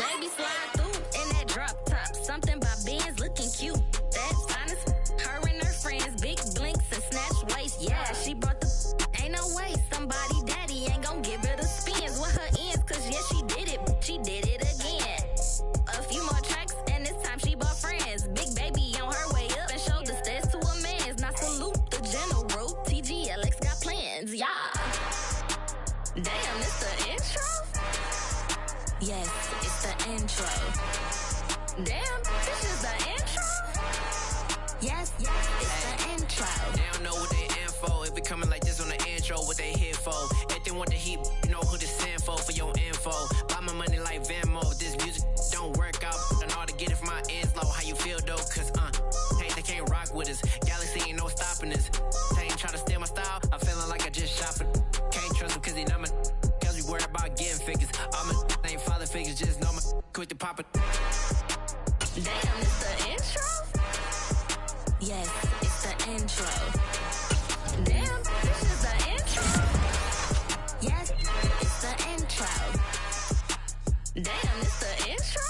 Baby slide through in that drop top. Something by Benz looking cute. That's honest. Her and her friends, big blinks and snatch waist. Yeah, she brought the. Ain't no way somebody daddy ain't gon' give her the spins with her ends. Cause yeah, she did it. She did it again. A few more tracks and this time she bought friends. Big baby on her way up and showed the stairs to a man's. Now salute the general. TGLX got plans. Yeah. Damn, it's the intro? Yes, it's the intro. Damn, this is the intro? Yes, it's the intro. They don't know what they in for. If we coming like this on the intro, what they here for? If they want the heat, you know who to send for your info. Buy my money like Venmo. If this music don't work out, I know how to get it from my ends low. How you feel though? Cause hey, they can't rock with us. Galaxy ain't no stopping us. They ain't try to steal my style. I'm feeling like I just shot for. Can't trust them cause they not my. Cause we worried about getting figures. All my ain't father figures, just know my quick to pop it. Damn, it's the intro? Yes, it's the intro. Damn, this is the intro? Yes, it's the intro. Damn, it's the intro?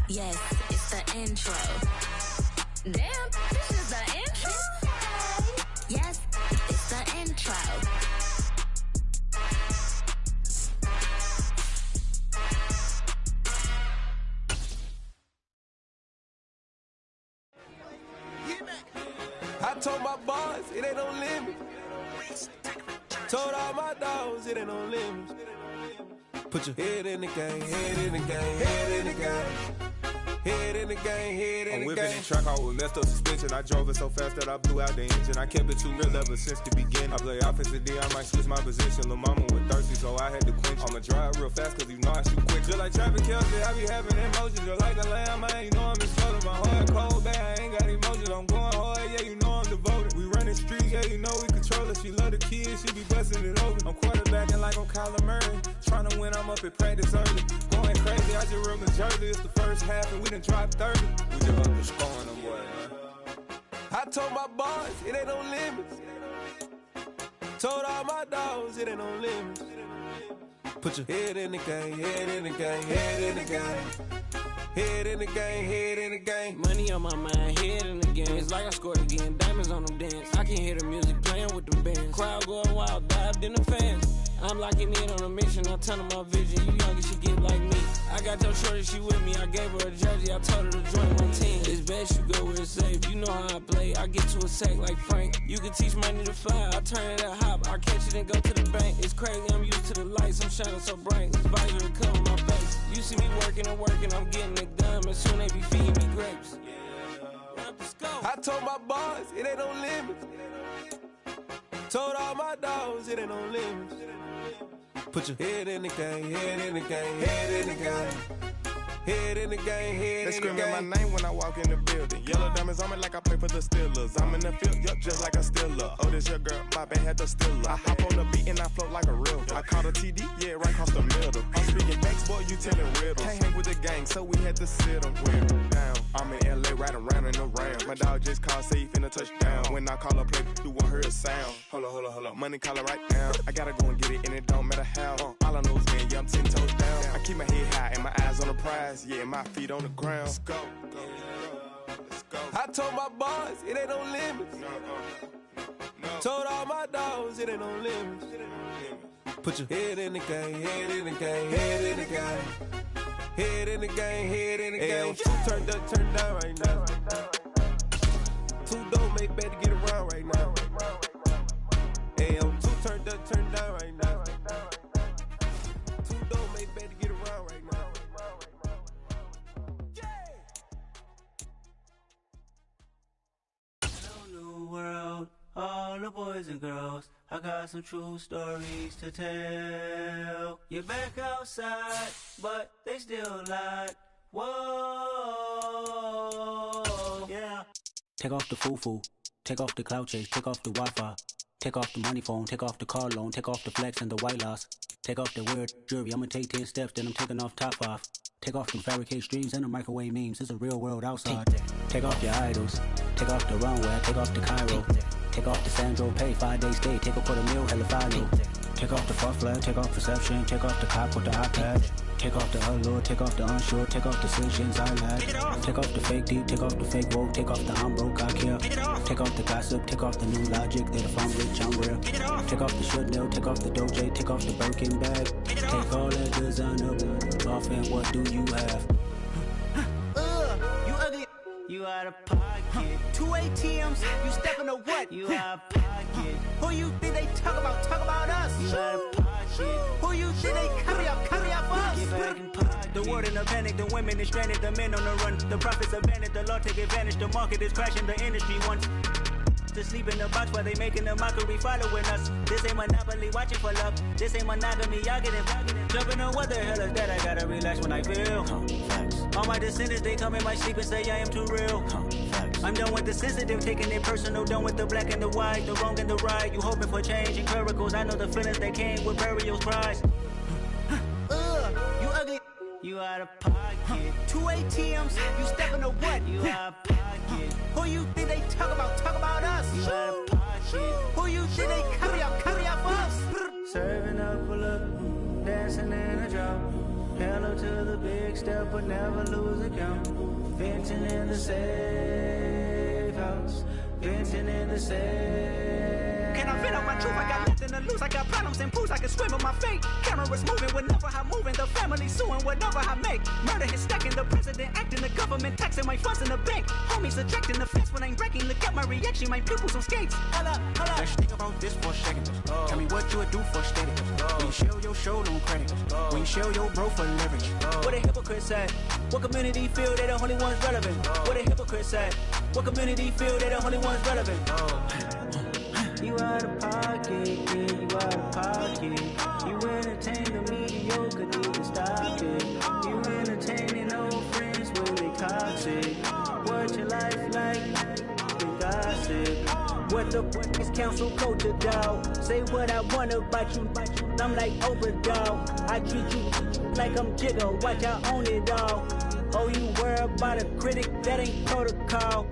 Yes, it's the intro. Damn, this is the intro? Yes, it's the intro. I told my boys it ain't no limit. Told all my dogs it ain't no limit. Put your head in the game, head in the game, head in the game. Head in the game, head in the game. I'm whipping the truck, I was messed up suspension. I drove it so fast that I blew out the engine. I kept it too real ever since the beginning. I play offensive D, I might switch my position. Lil' mama was thirsty, so I had to quench. I'ma drive real fast, cause you know I shoot quick. Just like Travis Kelce, I be having emotions. Just like the lamb, man, you know I'm in trouble. My heart cold, bad, I ain't got emotions. I'm going hard, yeah, you know I'm devoted. We running streets, yeah, you know we control it. She love the kids, she be busting it open. I'm quarterbacking like I'm Kyler Murray. Trying to win, I'm up at practice early. Going crazy, I just run the jersey. It's the first half, and we done dropped 30. We just up to scoring them, boy, man. I told my boys it ain't no limits. Told all my dogs it ain't no limits. Put your head in the game, head in the game, head in the game. Head in the game, head in the game. Money on my mind, head in the game. It's like I scored again, diamonds on them dance. I can hear the music playing with them bands. Crowd going wild, dived in the fans. I'm locking in on a mission, I tell her my vision. You young and she get like me. I got your shorty, she with me. I gave her a jersey, I told her to join my team. It's best you go where it's safe. You know how I play. I get to a sack like Frank. You can teach money to fly. I turn it at hop. I catch it and go to the bank. It's crazy, I'm used to the lights. I'm shining so bright. This visor cover my face. You see me working and working. I'm getting it done. And soon they be feeding me grapes. I told my boys it ain't no limits. Told all my dogs it ain't no limits. Put your head in the game, head in the game, head in the game. Head in the game, head They in the game. screaming my name when I walk in the building. Yellow diamonds on me like I play for the Steelers. I'm in the field, yup, just like a Steeler. Oh, this your girl, my band had the Steeler. I hop on the beat and I float like a river. I caught a TD, yeah, right across the middle. I'm speaking facts, boy, you telling riddles. Can't hang with the gang, so we had to sit them down. I'm in LA, riding around and around. My dog just called, say he finna touchdown. When I call a play, you won't hear a sound. Hold up, money caller right now. I gotta go and get it, and it don't matter how. All I know is win, yeah, I'm 10 toes down. I keep my head high and my eyes on the prize. Yeah, my feet on the ground. Let's go. I told my boys it ain't no limits. Told all my dogs it ain't no limits. Put your head in the game, head in the game, head in the game. Head in the game, head in the game. Two turned up, turned down right now. Two don't make bad to get around right now. Hey, I'm two turned up, turned down right now. Two don't make bad to get around right now. World, all the boys and girls, I got some true stories to tell. You're back outside, but they still lied. Whoa, yeah. Take off the foo-foo, take off the cloud chase, take off the Wi-Fi, take off the money phone, take off the car loan, take off the flex and the white loss, take off the weird jewelry. I'ma take 10 steps, then I'm taking off top 5. Take off them fabricated streams and the microwave memes. It's a real world outside. Take off your idols. Take off the runway. Take off the Cairo. Take off the Sandro Pay. 5 days stay. Take a $250,000 hella follow. Take off the far flag. Take off perception. Take off the cop with the eye patch. Take off the allure, take off the unsure, take off the decisions I lack. Take off the fake deep, take off the fake woke, take off the I'm broke, I care. Take off the gossip, take off the new logic that if I'm rich, I'm real. Take off the Chanel, take off the Doja, take off the Birkin bag. Take all that designer off and what do you have? You ugly. You out of pocket. 2 ATMs, you stepping to what? You out of pocket. Who you think they talk about us? You out of pocket. Who you think they carry up for us? Get back in pocket. The world in a panic, the women is stranded, the men on the run. The profits abandoned, the law take advantage, the market is crashing, the industry wants to sleep in the box while they making a mockery following us. This ain't Monopoly, watching for love. This ain't monogamy, y'all getting jumping on what the hell is that? I gotta relax when I feel. All my descendants, they come in my sleep and say I am too real. I'm done with the sensitive, taking it personal. Done with the black and the white, the wrong and the right. You hoping for change and miracles. I know the feelings that came with burials, cries. You ugly. You out of pocket. 2 ATMs, you stepping to what? You out of pocket. Who you think they talk about us? You out of pocket. Who you think they carry up for us? Serving up a look, dancing in a drop. Hello to the big step, but never lose a count. Venting in the safe house. Venting in the safe. Can I vent out my truth? I got nothing to lose. I got problems and proofs. I can swim with my fate. Cameras moving whenever I'm moving. The family suing whatever I make. Murder is stacking. The president acting. The government taxing my funds in the bank. Homies attracting the fence when I'm breaking. Look at my reaction. My pupils on skates. Hold up. Let's think about this for a second. Tell me what you would do for steady. When you show your show, no credit. When you show your bro for leverage. What a hypocrite said. What community feel they the only ones relevant? What a hypocrite said. What community feel they the only ones relevant? You out of pocket, yeah, you out of pocket. You entertain the mediocre, need to stop it. You entertaining old friends when they toxic. What your life like? The gossip. What the fuck is council culture, dog? Say what I want about you. I'm like Oprah, dog. I treat you like I'm Jigga. Watch I own it all. Oh, you worry about a critic? That ain't protocol.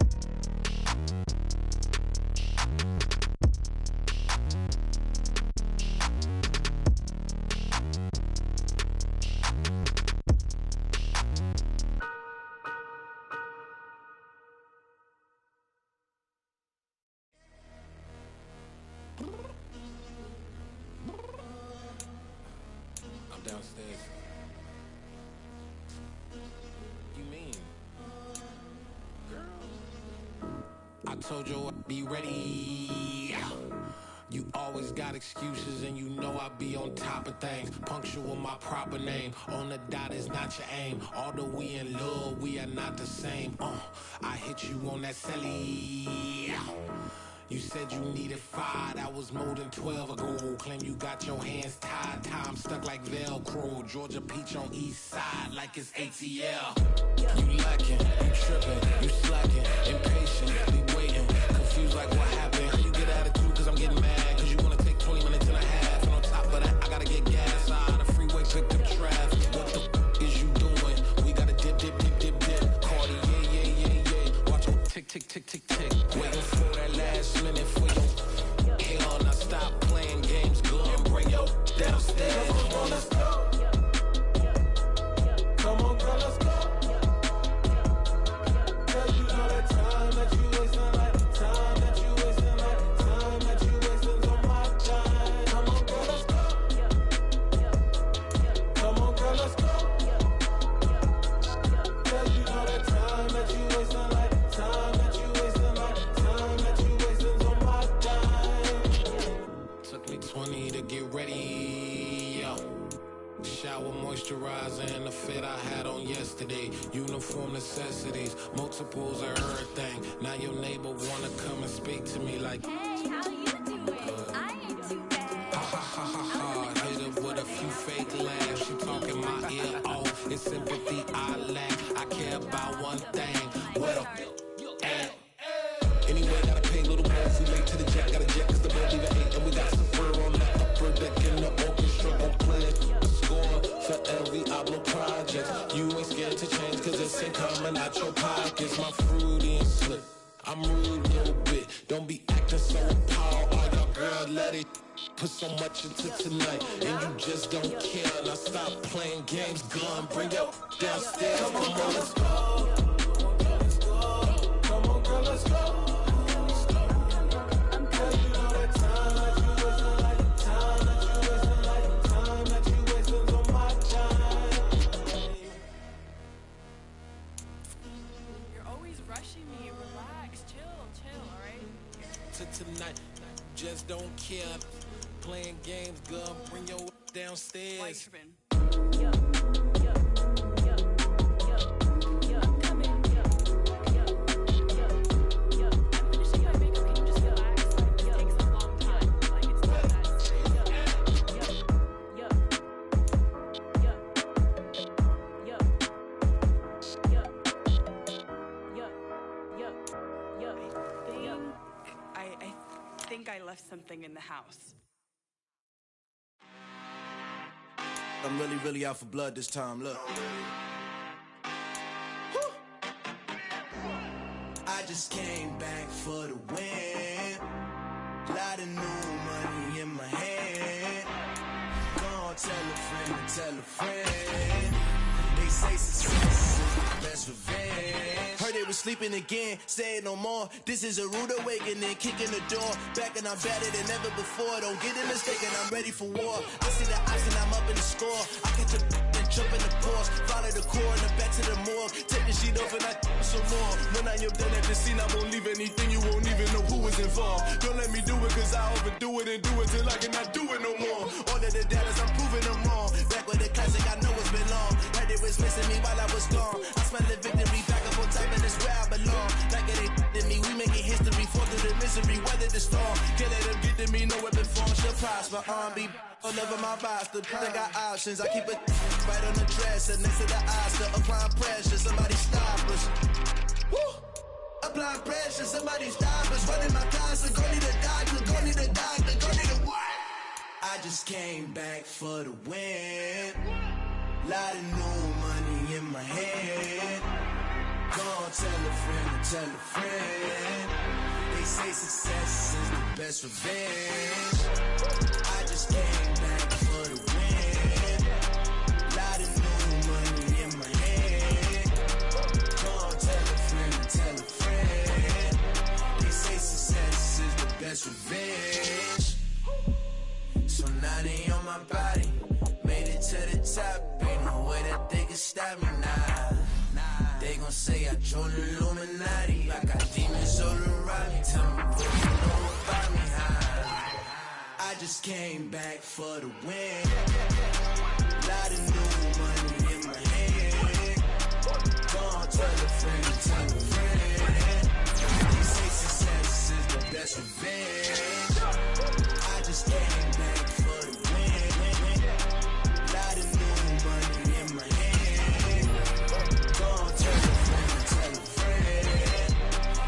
Downstairs. You mean? Girl. I told you I'd be ready. You always got excuses and you know I be on top of things. Punctual my proper name. On the dot is not your aim. Although we in love, we are not the same. I hit you on that celly. You said you needed 5, that was more than 12 ago. Claim you got your hands tied, time stuck like Velcro. Georgia Peach on east side like it's ATL. You lacking, you tripping, you slacking, impatient, be waiting, confused like what happened. How you get attitude cause I'm getting mad, cause you wanna take 20 minutes and a half. And on top of that, I gotta get gas, the freeway picked up traffic. What the is you doing? We gotta dip, Cardi, yeah. Watch them tick, waiting for that last minute for you. Hell, now stop playing games, go and bring your downstairs. Come on, let's go. Come on, girl, let's go. Cause you know that time that you wasting, like time that you wasting, like time that you wasting on my time. Come on, girl, let's go. Come on, girl, let's go. Cause you know that time that you wasting, like time that you wasting, like time that you wasting on my time. Took me 20 to get ready, yo. Shower, moisturizer, and the fit I had on yesterday. Uniform necessities, multiples of everything. Now your neighbor wanna come and speak to me like, hey, how you doing? I ain't too bad. Ha. Hit her with a few fake laughs. She talking my ear off. It's sympathy I lack. I care about one thing. Well, anyway, gotta pay a little more if we late to the jet. Got a jet cause the boat leave at 8. And we got some fur on the upper deck in the orchestra. Go play a score for every Oblo project. You ain't scared to change cause it's ain't coming out your pockets. My fruity and slip. I'm rude a little bit. Don't be acting so appalled. All y'all girl, let it put so much into tonight. And you just don't care. Now stop playing game's gone, bring your downstairs. Come on, girl, let's go. Come on, girl, let's go. Girl, you know that time that you wasting, like the time that you wasting, like the time that you wasting on my time. You're always rushing me. Relax, chill, all right? To tonight, just don't care. Playing games, girl, bring your downstairs. Why you tripping? I think I left something in the house. I'm really out for blood this time, look. I just came back for the win. Lot of new money in my hand. Gonna tell a friend. They say success is the best revenge. Heard they was sleeping again, say it no more. This is a rude awakening, kicking the door. Back and I'm better than ever before. Don't get it mistaken, I'm ready for war. I see the option, I'm up in the score. I catch a and jump in the Porsche. Follow the core and the back to the morgue. Take the sheet off and I some more. When I am done at the scene, I won't leave anything. You won't even know who was involved. Don't let me do it, cause I overdo it and do it till I cannot do it no more. All of the data's, I'm proving them wrong. Back with the classic, I know it's been long. Heard it was missing me while I was gone. I smell the victory back up on top, and it's where I belong. Like it ain't to me, we making history. Fall through the misery, weather the storm. Can't let them get to me, no weapon form shall prosper. Be all over my roster. I got options, I keep it right on the dresser, next to the Oscar. Applying pressure, somebody stop us. Woo! Applying pressure, somebody stop us. Running my closet, go need a doctor, go need a doctor, go need a what? I just came back for the win. Lot of new money in my hand. Gonna tell a friend. They say success is the best revenge. I just came back for the win. Lot of new money in my hand. Gonna tell a friend. They say success is the best revenge. So now they on my body. Made it to the top, ain't no way that they can stop me now. They gon' say I joined the Illuminati. I got demons all around me. Tell me what you know about me, huh? I just came back for the win. Lot of new money in my hand. Gonna tell a friend. They say success is the best revenge. I just came back for the win. Lot of new money in my hand. Gonna tell a friend.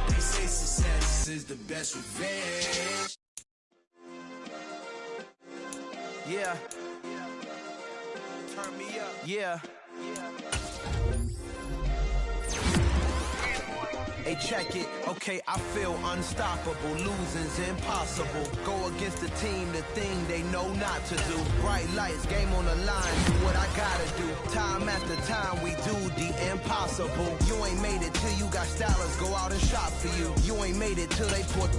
They say success is the best revenge. Yeah. Turn me up. Yeah. Hey, check it. Okay, I feel unstoppable. Losing's impossible. Go against the team, the thing they know not to do. Bright lights, game on the line. Do what I gotta do. Time after time, we do the impossible. You ain't made it till you got stylers go out and shop for you. You ain't made it till they put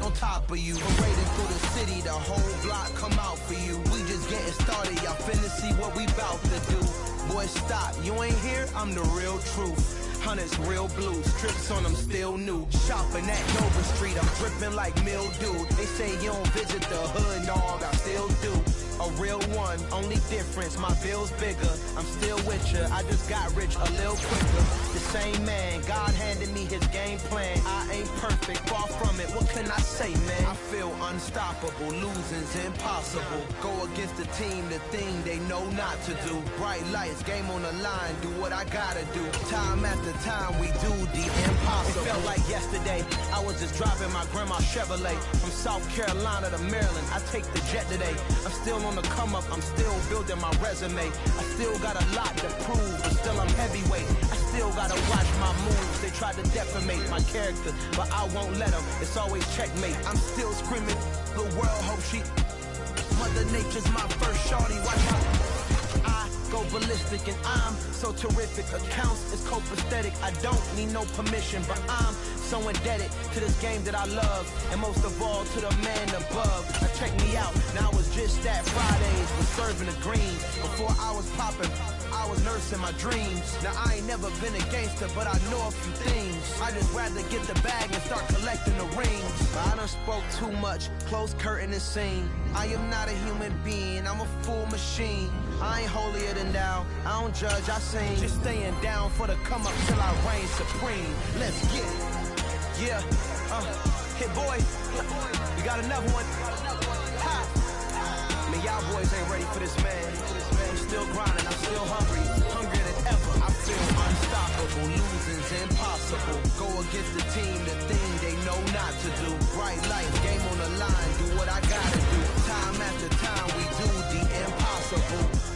on top of you. Parading through the city, the whole block come out for you. We just getting started, y'all finna see what we bout to do. Boy, stop, you ain't here, I'm the real truth. Hunters, real blue, strips on them still new. Shopping at Nova Street, I'm dripping like mildew. They say you don't visit the hood, dog, I still do. A real one, only difference, my bill's bigger. I'm still with ya, I just got rich a little quicker. The same man, God handed me his game plan. I ain't perfect, far from it, what can I say, man? I feel unstoppable, losing's impossible. Go against the team, the thing they know not to do. Bright lights, game on the line, do what I gotta do. Time after time, we do the impossible. It felt like yesterday, I was just driving my grandma's Chevrolet. From South Carolina to Maryland, I take the jet today. I'm still on the come up, I'm still building my resume. I still got a lot to prove, but still I'm heavyweight. I still gotta watch my moves. They tried to defamate my character, but I won't let them. It's always checkmate. I'm still screaming, the world hope she. Mother Nature's my first shorty. Watch my. I go ballistic. realistic, and I'm so terrific. Accounts is copacetic. I don't need no permission, but I'm so indebted to this game that I love, and most of all to the man above. Now check me out, now it was just that Fridays was serving the green. Before I was popping, I was nursing my dreams. Now I ain't never been a gangster, but I know a few things. I just rather get the bag and start collecting the rings. I done spoke too much, close curtain and scene. I am not a human being, I'm a full machine. I ain't holier than thou, I don't judge, I sing. Just staying down for the come up till I reign supreme. Let's get it. Yeah, hit boy, we got another one. Ha! I mean, y'all boys ain't ready for this, man. I'm still grinding, I'm still hungry, hungrier than ever. I feel unstoppable, losing's impossible. Go against the team, the thing they know not to do. Bright light, game on the line, do what I gotta do. Time after time, we do the impossible.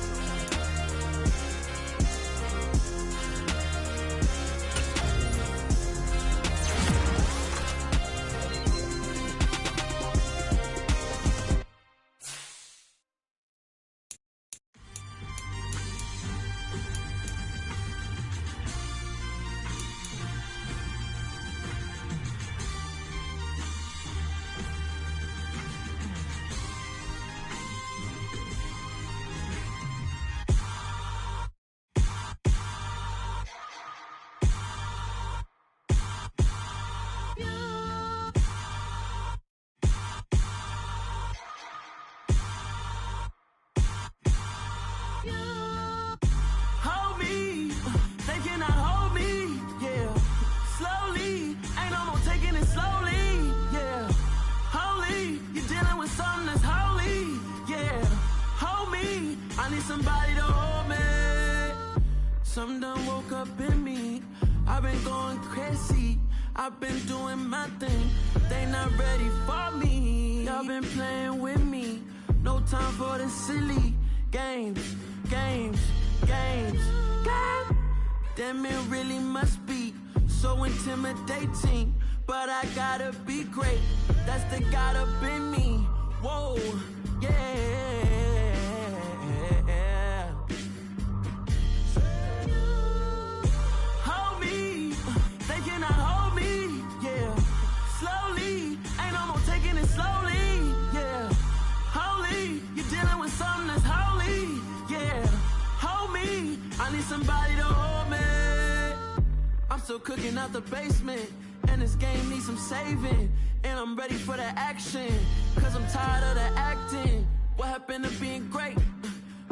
Somebody to hold me. Something done woke up in me. I've been going crazy. I've been doing my thing. They not ready for me. Y'all been playing with me. No time for the silly games. Damn, it really must be so intimidating. But I gotta be great. That's the God up in me. Whoa, yeah. Somebody to hold me. I'm still cooking out the basement, and this game needs some saving. And I'm ready for the action, cause I'm tired of the acting. What happened to being great?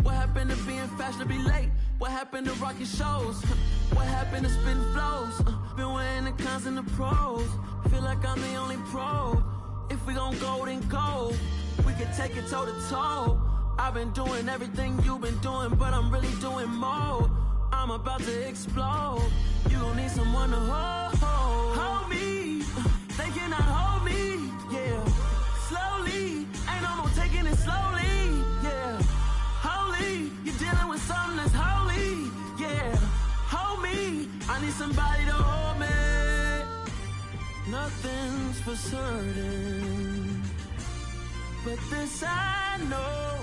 What happened to being fashionably late? What happened to rocking shows? What happened to spitting flows? Been wearing the cons and the pros. Feel like I'm the only pro. If we gon' go, then go. We can take it toe to toe. I've been doing everything you've been doing, but I'm really doing more. I'm about to explode. You gon' need someone to hold me. They cannot hold me, yeah. Slowly, ain't no more taking it slowly, yeah. Holy, you're dealing with something that's holy, yeah. Hold me, I need somebody to hold me. Nothing's for certain, but this I know.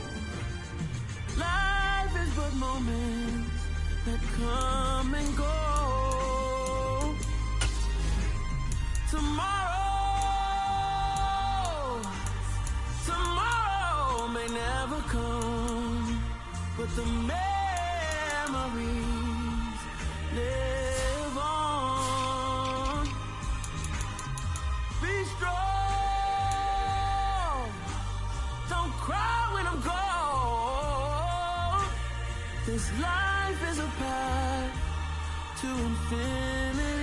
Life is but moments that come and go. Tomorrow may never come, but the memories live on. Be strong, don't cry when I'm gone. This life is a path to infinity.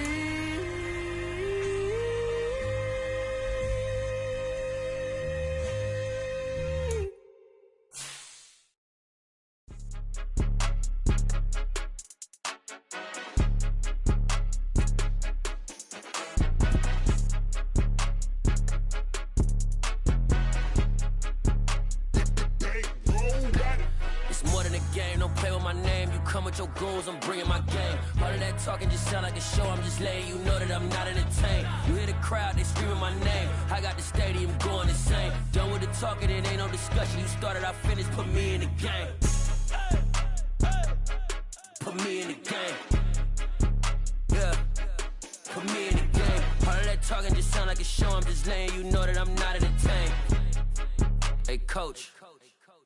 Your goals, I'm bringing my game. All of that talking just sound like a show. I'm just letting you know that I'm not entertained. You hear the crowd, they screaming my name. I got the stadium going insane. Done with the talking, it ain't no discussion. You started, I finished, put me in the game. Hey, hey. talking just sound like a show. I'm just letting you know that I'm not entertained. Hey, coach,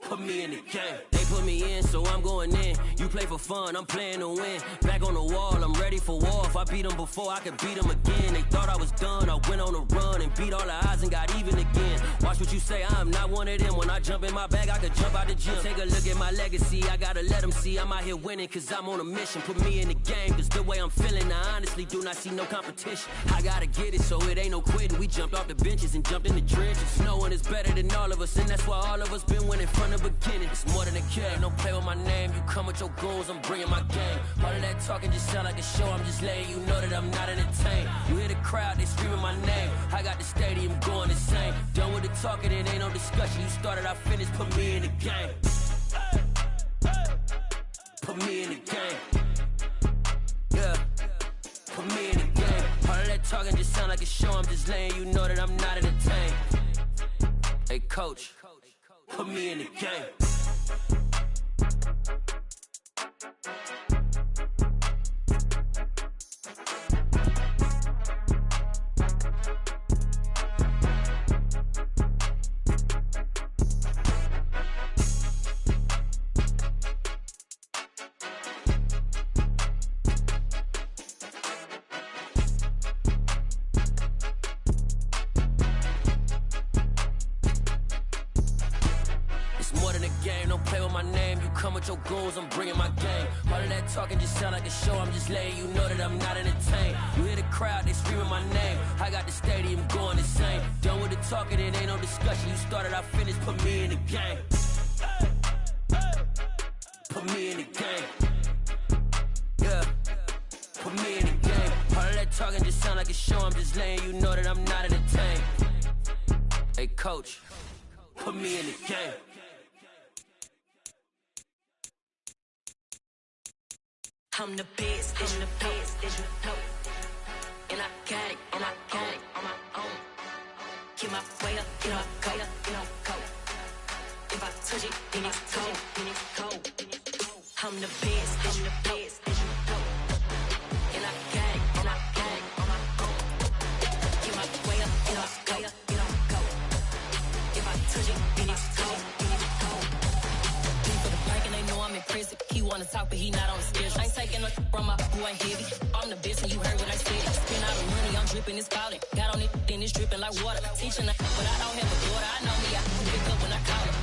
put me in the game. They put me in, so I'm going in. You play for fun, I'm playing to win. Back on the wall, I'm ready for war. If I beat them before, I could beat them again. They thought I was done, I went on a run and beat all the odds and got even again. Watch what you say, I'm not one of them. When I jump in my bag, I could jump out the gym. Take a look at my legacy, I gotta let them see I'm out here winning, cause I'm on a mission. Put me in the game, cause the way I'm feeling, I honestly do not see no competition. I gotta get it, so it ain't no quitting. We jumped off the benches and jumped in the trenches. No one is better than all of us, and that's why all of us been winning from the beginning. It's more than a game, don't play with my name. You come with your goons, I'm bringing my game. All of that talking just sound like a show. I'm just letting you know that I'm not entertained. You hear the crowd, they screaming my name. I got the stadium going insane. Done with the talking, it ain't no discussion. You started, I finished, put me in the game. Put me in the game. Yeah, put me in the game. All of that talking just sound like a show. I'm just letting you know that I'm not entertained. Hey, coach, put me in the game. Your goals, I'm bringing my game. All of that talking just sound like a show. I'm just letting you know that I'm not entertained. You hear the crowd, they screaming my name. I got the stadium going insane. Done with the talking, it ain't no discussion. You started, I finished, put me in the game. Put me in the game. Yeah, put me in the game. All of that talking just sound like a show. I'm just letting you know that I'm not entertained. Hey, coach, put me in the game. I'm the best, I'm the best, as you know. And I got it, and I got it on my own. Get my way up, get my go, go. If I touch it, then it's cold, then it's cold. I'm the best, I'm the best, as you know. And I got it, and I got it on my own. Get my way up, get my go. If I touch it, then it's cold, then it's cold. People the bank and they know I'm in prison. He wanna talk, but he not on the schedule. I ain't taking no from my who ain't heavy. I'm the best and you heard what I said. Spend all the money, I'm dripping, it's falling. Got on it, then it's dripping like water. Teaching her, but I don't have a daughter. I know me, I can pick up when I call her.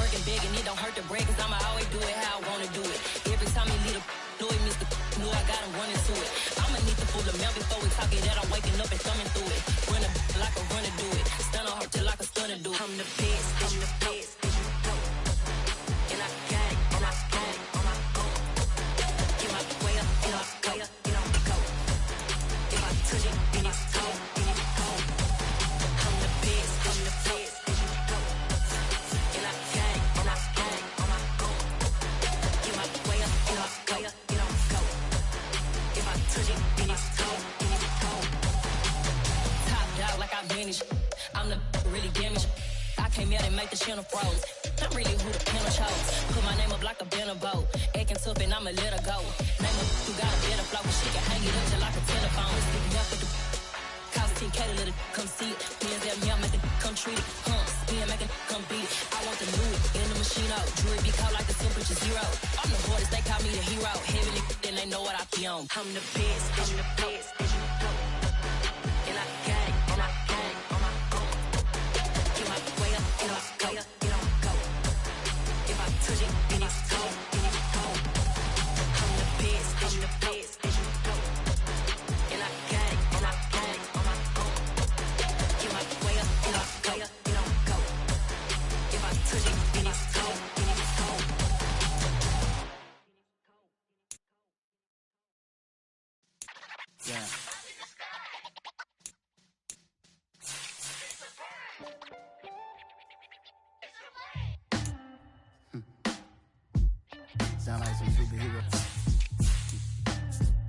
Working big and it don't hurt to break, cause I'ma always do it how I wanna do it. Every time he lead a Louis, Mr. Knew I got him running to it. I'ma need to pull the milk before we talk it that I'm waking up and thumbing through it. Run a like a runner do it. Stun on her till like a stunner do it. I'm the best, I'm the best. And I got it, and I got it on my own. Get my way up, get my go. If I touch it, then it's cold, then it's cold. I'm the best, I'm the best. And I got it, and I got it on my own. Get my way up, get my go. If I touch it, then it's cold, then it's cold. Top dog like I vanished. I'm the really damaged. I came out and make the channel froze. I'm really who the panel chose. Put my name up like a banner boat. Acting tough and I'ma let her go. Name her who got a better flow, but she can hang it up just like a telephone. Stick up with the cost 10K to let it come see it. Me and them, yeah, make it come treat it. Spin, make it come beat it. I want the new in the machine out. Jewelry be cold like the temperature 0. I'm the hardest, they call me the hero. Heavily, then they know what I be on. I'm the best, I'm the best, as you know. And I got it, and I got it on my own. Get my way up, get my go. If I touch it, then it's cold, then it's cold. I'm the best, I'm the best, as you know. And I got it, and I got it on my own. Get my way up, get my go. If I touch it, then it's cold, then it's cold. Yeah. Sound like some superhero.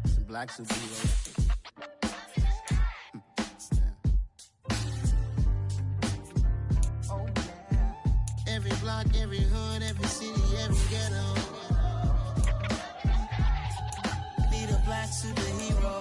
Some black superheroes. Oh, yeah. Every block, every hood, every city, every ghetto. Need a black superhero.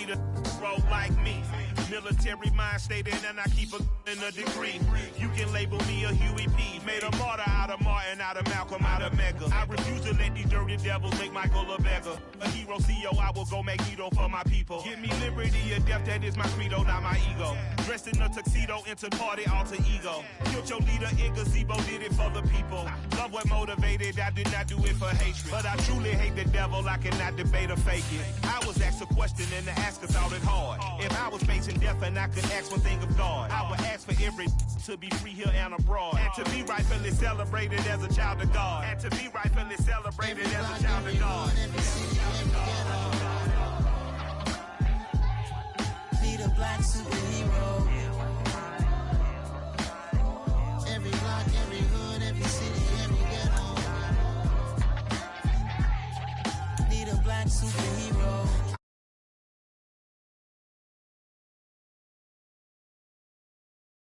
need a roll like me. Military mind stated, and I keep a in a degree. You can label me a Huey P. Made a martyr out of Martin, out of Malcolm, out of Mega. I refuse to let these dirty devils make Michael a beggar. A hero CEO, I will go Magneto for my people. Give me liberty or death, that is my credo, not my ego. Dressed in a tuxedo, into party, alter ego. Killed your leader in gazebo, did it for the people. Love what motivated, I did not do it for hatred. But I truly hate the devil, I cannot debate or fake it. I was asked a question and the asker thought it hard. If I was facing death and I could ask one thing of God, I would ask for every to be free here and abroad. And to be rightfully celebrated as a child of God. And to be rightfully celebrated as a child of God. Need a black superhero.